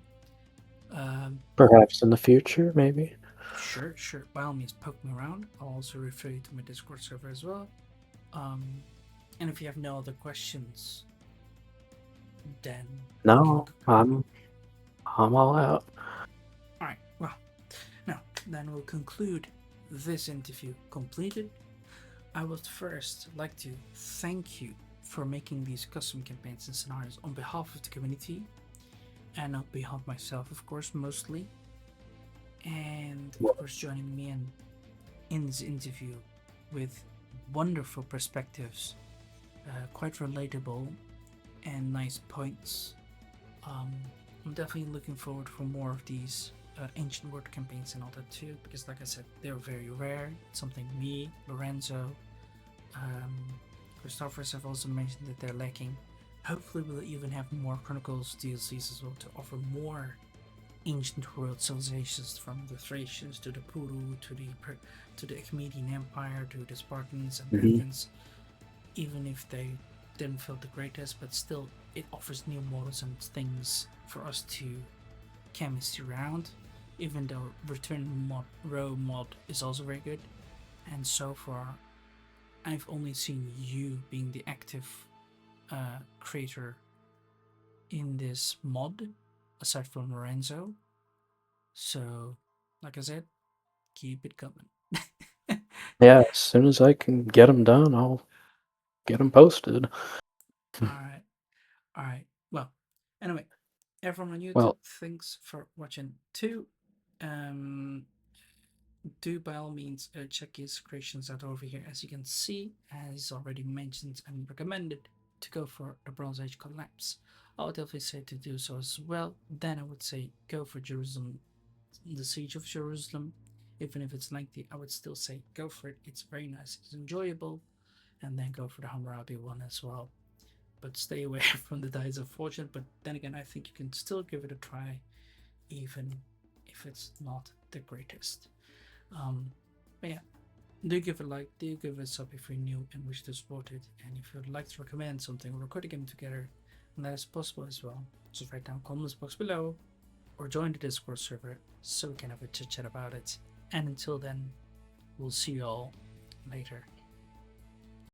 Perhaps in the future, maybe. Sure. By all means, poke me around. I'll also refer you to my Discord server as well. And if you have no other questions, then no, I'm all out. All right. Well, now then we'll conclude this interview completed. I would first like to thank you for making these custom campaigns and scenarios on behalf of the community, and on behalf of myself, of course, mostly. And of course, joining me in this interview with wonderful perspectives, quite relatable and nice points. I'm definitely looking forward for more of these ancient world campaigns and all that too, because like I said, they're very rare. It's something me, Lorenzo, Christophers have also mentioned that they're lacking. Hopefully, we'll even have more Chronicles DLCs as well to offer more ancient world civilizations, from the Thracians to the Puru to the Achaemenid Empire to the Spartans and Mhm. Athens. Even if they didn't feel the greatest, but still, it offers new models and things for us to chemistry around. Even though Return Row mod is also very good, and so far, I've only seen you being the active creator in this mod, aside from Lorenzo. So, like I said, keep it coming. Yeah, as soon as I can get them done, I'll get them posted. Alright, alright. Well, anyway, everyone on YouTube, Well, thanks for watching too. Do by all means check his creations out over here. As you can see, as already mentioned and recommended, to go for the Bronze Age collapse. I would definitely say to do so as well. Then I would say go for Jerusalem, the Siege of Jerusalem. Even if it's lengthy, I would still say go for it. It's very nice, it's enjoyable. And then go for the Hammurabi one as well. But stay away from the Dice of Fortune. But then again, I think you can still give it a try, even if it's not the greatest. But yeah, do give it a like, do give it a sub if you're new and wish to support it, and if you'd like to recommend something or record a game together, and that is possible as well. Just write down comments box below, or join the Discord server so we can have a chit chat about it. And until then, we'll see you all later.